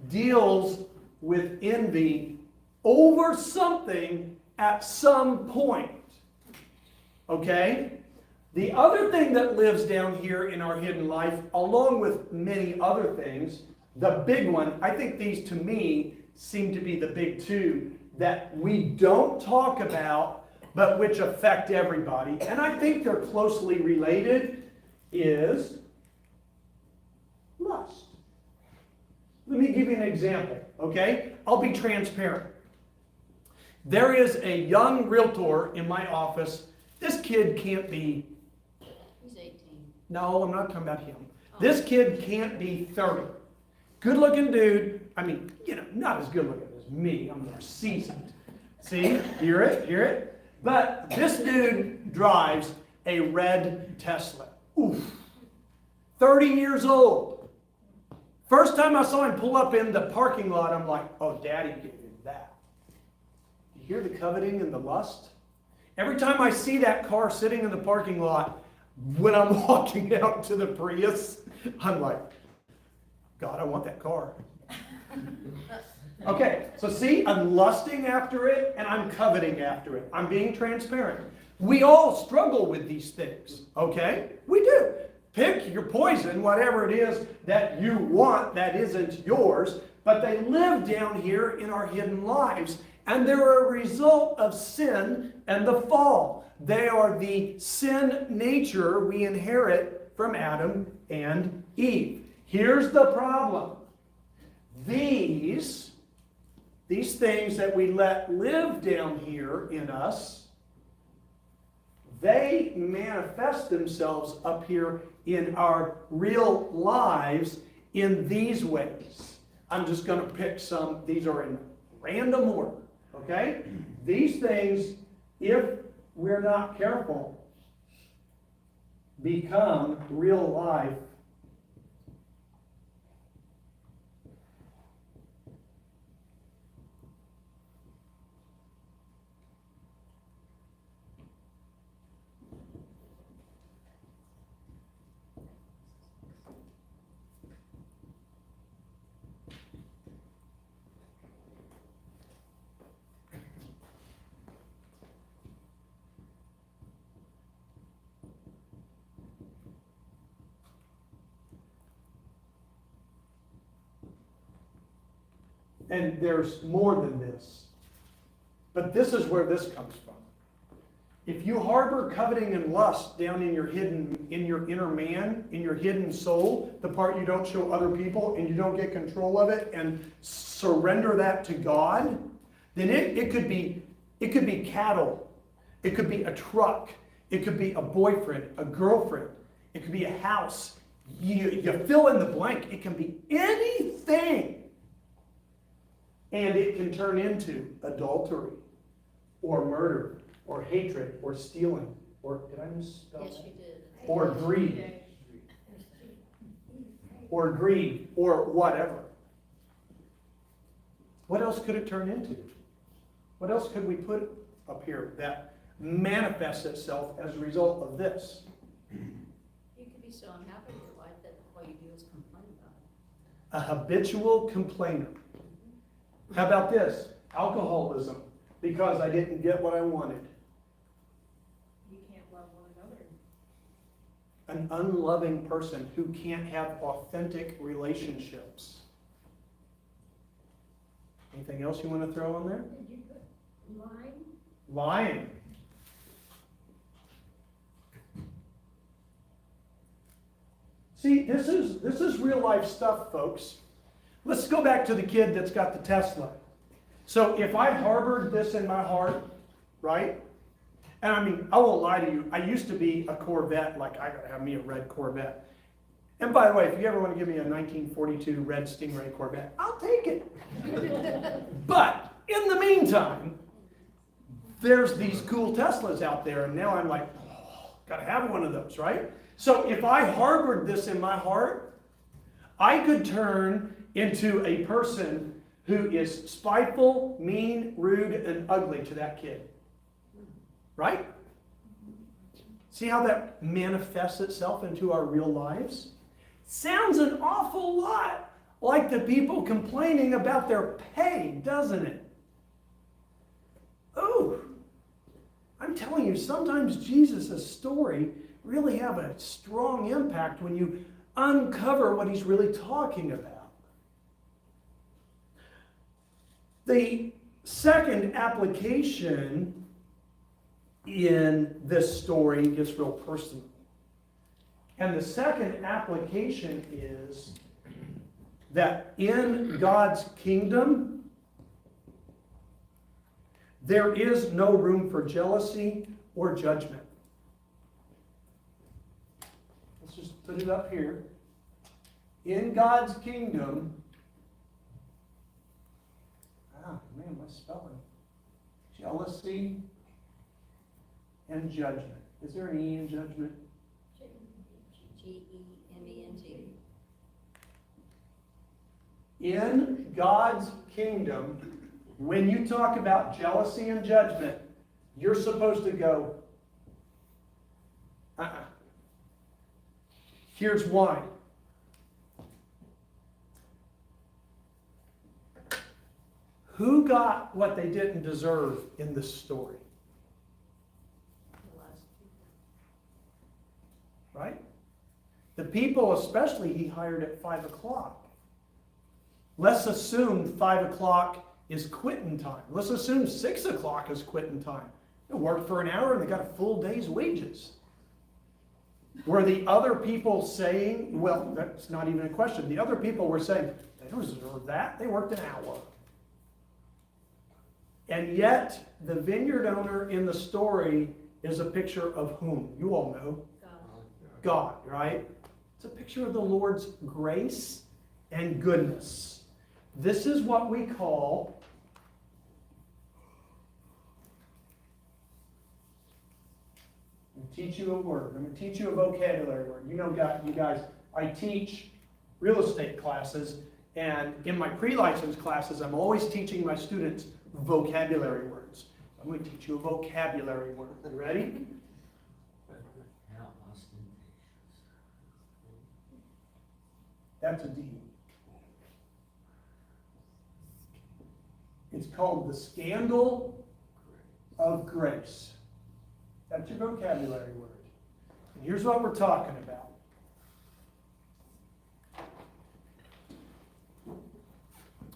deals with envy over something at some point. Okay? The other thing that lives down here in our hidden life, along with many other things, the big one, I think these to me seem to be the big two that we don't talk about, but which affect everybody, and I think they're closely related, is lust. Let me give you an example, okay? I'll be transparent. There is a young realtor in my office. This kid can't be... He's 18. No, I'm not talking about him. This kid can't be 30. Good looking dude. I mean, not as good looking as me. I'm more seasoned. See? Hear it? Hear it? But this dude drives a red Tesla. Oof. 30 years old. First time I saw him pull up in the parking lot, I'm like, oh, Daddy gave him that. You hear the coveting and the lust? Every time I see that car sitting in the parking lot, when I'm walking out to the Prius, I'm like, God, I want that car. Okay, so see, I'm lusting after it and I'm coveting after it. I'm being transparent. We all struggle with these things, okay? We do. Pick your poison, whatever it is that you want that isn't yours, but they live down here in our hidden lives, and they're a result of sin and the fall. They are the sin nature we inherit from Adam and Eve. Here's the problem. These things that we let live down here in us, they manifest themselves up here in our real lives in these ways. I'm just going to pick some. These are in random order, okay? These things, if we're not careful, become real life and there's more than this. But this is where this comes from. If you harbor coveting and lust down in your inner man, in your hidden soul, the part you don't show other people, and you don't get control of it and surrender that to God, then it could be cattle, it could be a truck, it could be a boyfriend, a girlfriend, it could be a house. You fill in the blank. It can be anything. And it can turn into adultery, or murder, or hatred, or stealing, or, did I misspell that? Yes, you did. Or greed, or whatever. What else could it turn into? What else could we put up here that manifests itself as a result of this? You could be so unhappy with your life that all you do is complain about it. A habitual complainer. How about this? Alcoholism, because I didn't get what I wanted. You can't love one another. An unloving person who can't have authentic relationships. Anything else you want to throw on there? Did you put lying? Lying. See, this is real life stuff, folks. Let's go back to the kid that's got the Tesla. So if I harbored this in my heart, right? And I mean, I won't lie to you. I used to be a Corvette, like I gotta have me a red Corvette. And by the way, if you ever want to give me a 1942 red Stingray Corvette, I'll take it. But in the meantime, there's these cool Teslas out there, and now I'm like, oh, gotta have one of those, right? So if I harbored this in my heart, I could turn into a person who is spiteful, mean, rude, and ugly to that kid. Right? See how that manifests itself into our real lives? Sounds an awful lot like the people complaining about their pay, doesn't it? Oh, I'm telling you, sometimes Jesus' story really have a strong impact when you uncover what he's really talking about. The second application in this story gets real personal. And the second application is that in God's kingdom, there is no room for jealousy or judgment. Let's just put it up here. In God's kingdom, man, my spelling. Jealousy and judgment. Is there an E in judgment? G-E-M-E-N-T. In God's kingdom, when you talk about jealousy and judgment, you're supposed to go, Here's why. Who got what they didn't deserve in this story? Right? The people, especially, he hired at 5 o'clock. Let's assume 5 o'clock is quitting time. Let's assume 6 o'clock is quitting time. They worked for an hour and they got a full day's wages. Were the other people saying, well, that's not even a question. The other people were saying, they don't deserve that. They worked an hour. And yet, the vineyard owner in the story is a picture of whom? You all know. God, right? It's a picture of the Lord's grace and goodness. This is what we call teach you a word. I'm going to teach you a vocabulary word. You know, you guys, I teach real estate classes, and in my pre-license classes, I'm always teaching my students vocabulary words. I'm going to teach you a vocabulary word. You ready? That's a D. It's called the scandal of grace. That's your vocabulary word. And here's what we're talking about.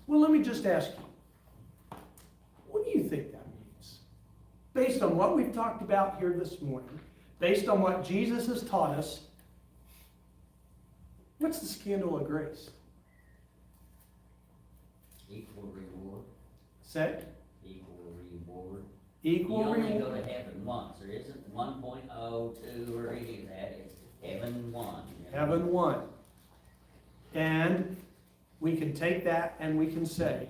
Well, let me just ask you, what do you think that means? Based on what we've talked about here this morning, based on what Jesus has taught us, what's the scandal of grace? Equal reward. Say? Equal reward. Equal You only reward. go to heaven once. There isn't 1.02 or any of that. It's heaven one. Heaven won. And we can take that and we can say,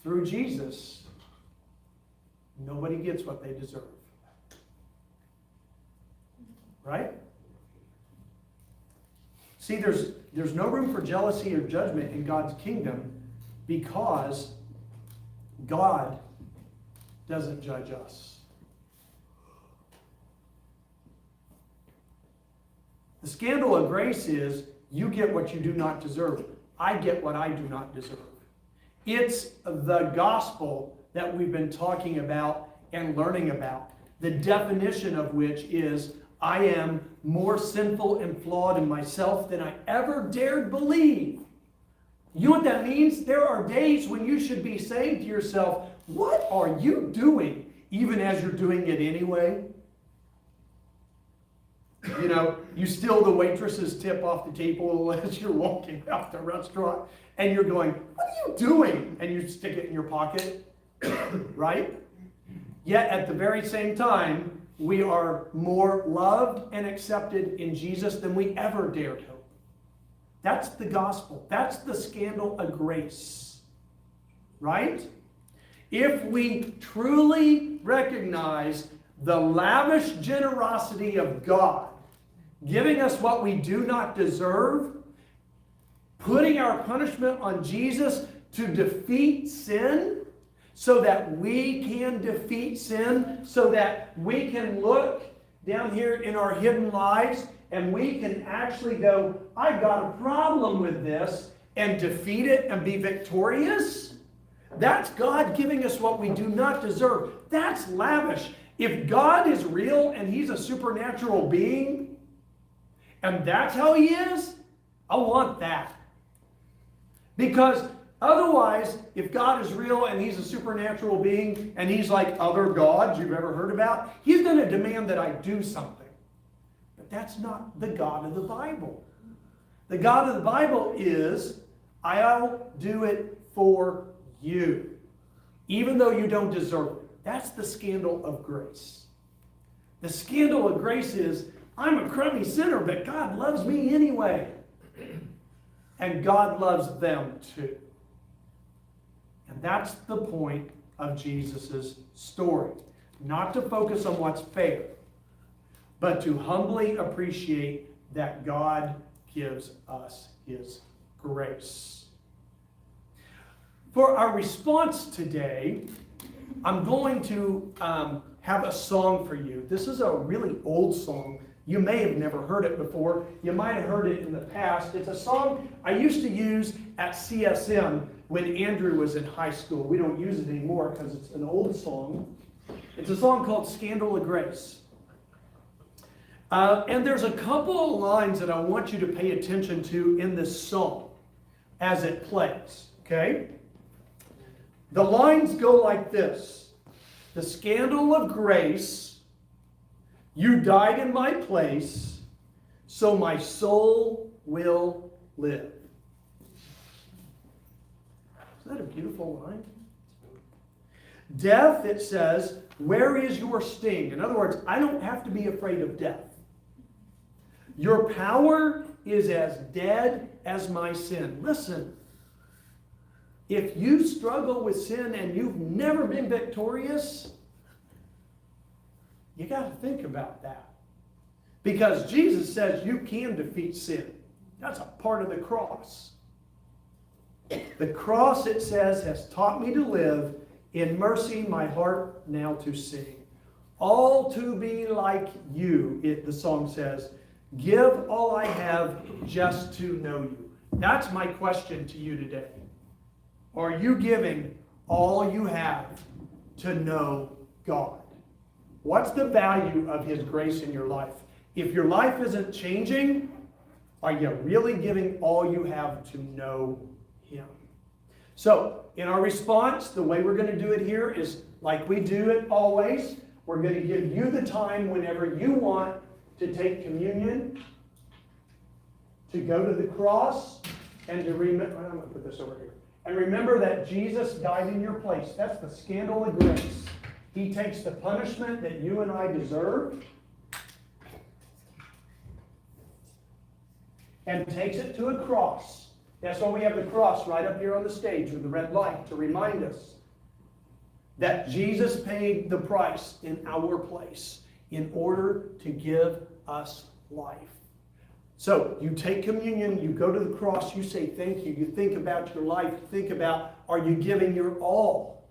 through Jesus, nobody gets what they deserve. Right? See, there's no room for jealousy or judgment in God's kingdom because God doesn't judge us. The scandal of grace is you get what you do not deserve. I get what I do not deserve. It's the gospel that we've been talking about and learning about, the definition of which is I am more sinful and flawed in myself than I ever dared believe. You know what that means? There are days when you should be saying to yourself, what are you doing, even as you're doing it anyway? You know, you steal the waitress's tip off the table as you're walking out the restaurant, and you're going, what are you doing? And you stick it in your pocket, right? Yet at the very same time, we are more loved and accepted in Jesus than we ever dared hope. That's the gospel. That's the scandal of grace, right? If we truly recognize the lavish generosity of God, giving us what we do not deserve, putting our punishment on Jesus to defeat sin, so that we can defeat sin, so that we can look down here in our hidden lives and we can actually go, I've got a problem with this, and defeat it and be victorious. That's God giving us what we do not deserve. That's lavish. If God is real and He's a supernatural being, and that's how He is, I want that. Because otherwise, if God is real and He's a supernatural being and He's like other gods you've ever heard about, He's going to demand that I do something. But that's not the God of the Bible. The God of the Bible is, I'll do it for you, even though you don't deserve it. That's the scandal of grace. The scandal of grace is, I'm a crummy sinner, but God loves me anyway. And God loves them too. And that's the point of Jesus' story. not to focus on what's fair, but to humbly appreciate that God gives us His grace. For our response today, I'm going to have a song for you. This is a really old song. You may have never heard it before. You might have heard it in the past. It's a song I used to use at CSM when Andrew was in high school. We don't use it anymore because it's an old song. It's a song called Scandal of Grace. And there's a couple of lines that I want you to pay attention to in this song as it plays, okay? The lines go like this. The scandal of grace, you died in my place, so my soul will live. Isn't that a beautiful line? Death, it says, where is your sting? In other words, I don't have to be afraid of death. Your power is as dead as my sin. Listen, if you struggle with sin and you've never been victorious, you got to think about that. Because Jesus says you can defeat sin. That's a part of the cross. The cross, it says, has taught me to live. In mercy, my heart now to sing. All to be like you, the song says. Give all I have just to know you. That's my question to you today. Are you giving all you have to know God? What's the value of His grace in your life? If your life isn't changing, are you really giving all you have to know Him? So, in our response, the way we're going to do it here is like we do it always. We're going to give you the time whenever you want to take communion, to go to the cross, and to remember, I'm going to put this over here. And remember that Jesus died in your place. That's the scandal of grace. He takes the punishment that you and I deserve and takes it to a cross. That's why we have the cross right up here on the stage with the red light to remind us that Jesus paid the price in our place in order to give us life. So you take communion, you go to the cross, you say thank you, you think about your life, think about, are you giving your all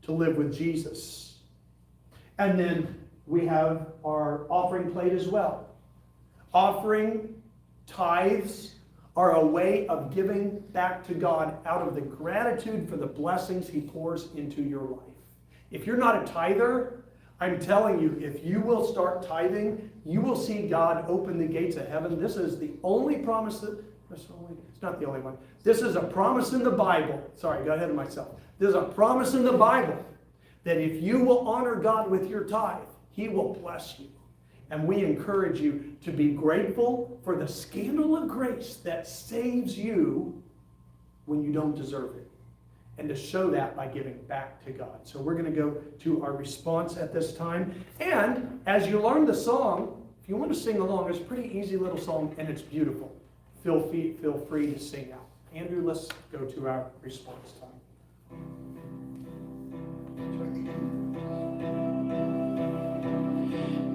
to live with Jesus? And then we have our offering plate as well. Offering, tithes, are a way of giving back to God out of the gratitude for the blessings He pours into your life. If you're not a tither, I'm telling you, if you will start tithing, you will see God open the gates of heaven. This is the only promise it's not the only one. This is a promise in the Bible. Sorry, got ahead of myself. There's a promise in the Bible that if you will honor God with your tithe, He will bless you. And we encourage you to be grateful for the scandal of grace that saves you when you don't deserve it. And to show that by giving back to God. So we're going to go to our response at this time. And as you learn the song, if you want to sing along, it's a pretty easy little song and it's beautiful. Feel free to sing out. Andrew, let's go to our response time.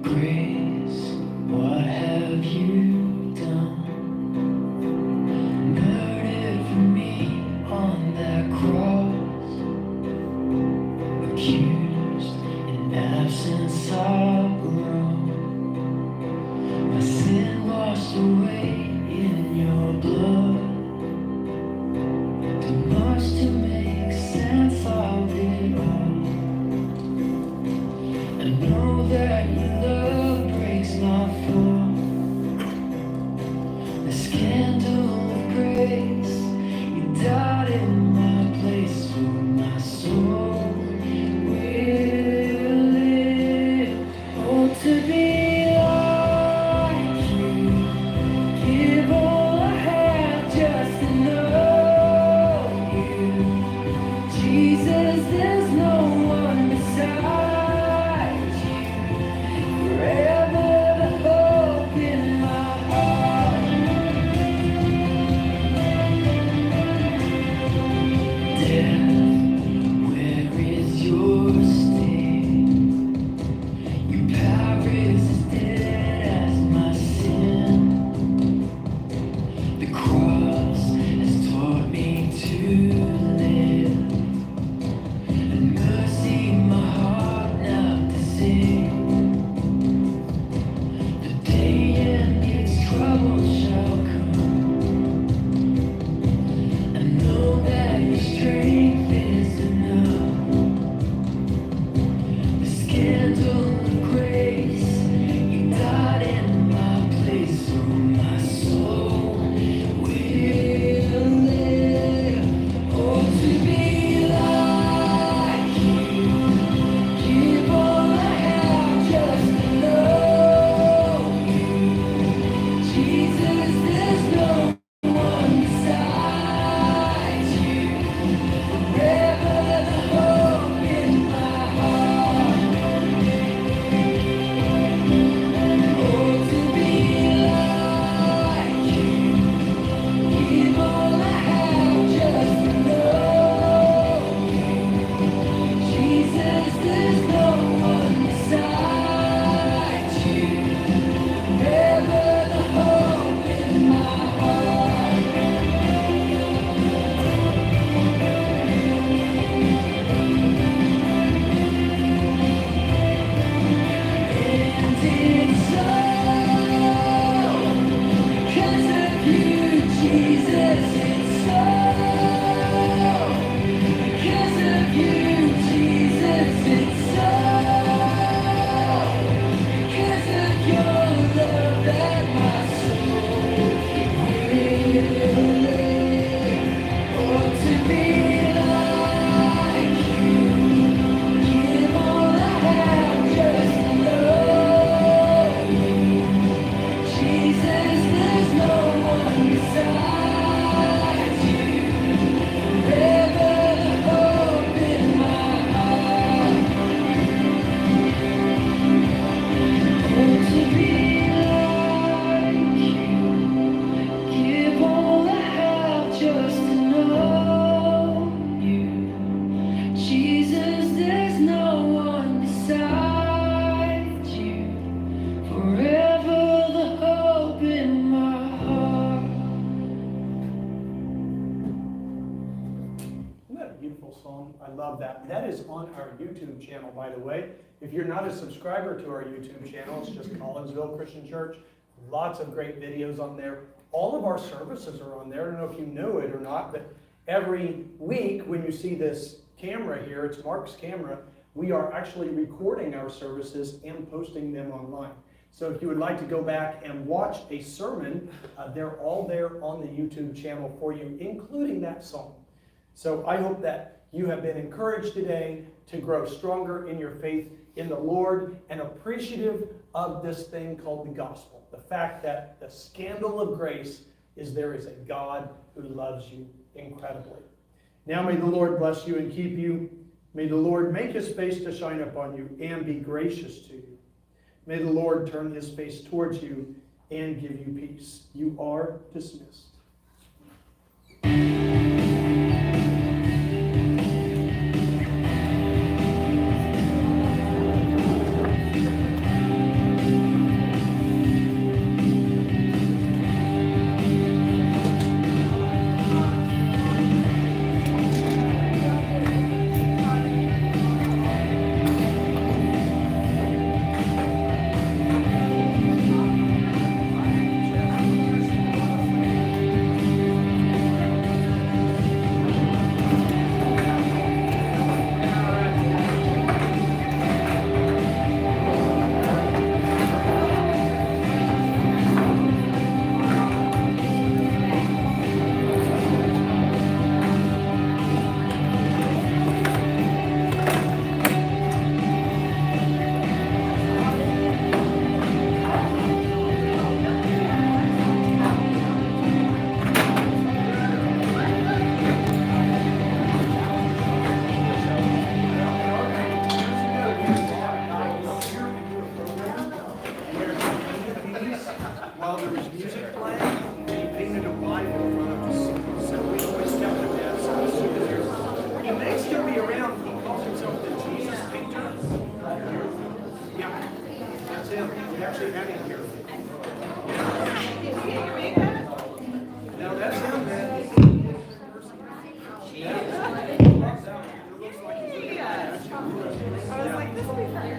Grace, what have you done? Murdered for me on that cross, accused in absence of wrong. My sin washed away in your blood. Too much to make sense of it all. I know that your love breaks my fall. The scandal of grace, you died in my place, so my soul will live. Oh, to be like you, give all I have just to know you. Jesus, there's no one beside you. YouTube channel, by the way. If you're not a subscriber to our YouTube channel, it's just Collinsville Christian Church. Lots of great videos on there. All of our services are on there. I don't know if you know it or not, but every week when you see this camera here, it's Mark's camera, we are actually recording our services and posting them online. So if you would like to go back and watch a sermon, they're all there on the YouTube channel for you, including that song. So I hope that you have been encouraged today to grow stronger in your faith in the Lord and appreciative of this thing called the gospel. The fact that the scandal of grace is there is a God who loves you incredibly. Now may the Lord bless you and keep you. May the Lord make his face to shine upon you and be gracious to you. May the Lord turn his face towards you and give you peace. You are dismissed. While there was music playing, he painted a Bible in front of us. So we always kept him as a souvenir. He may still be around. He calls himself the Jesus painter. Yeah, that's him. We actually had him here. Now that's him, man.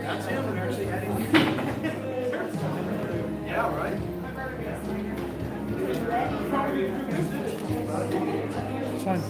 That's him. We actually had him here. Yeah, right? It's fine.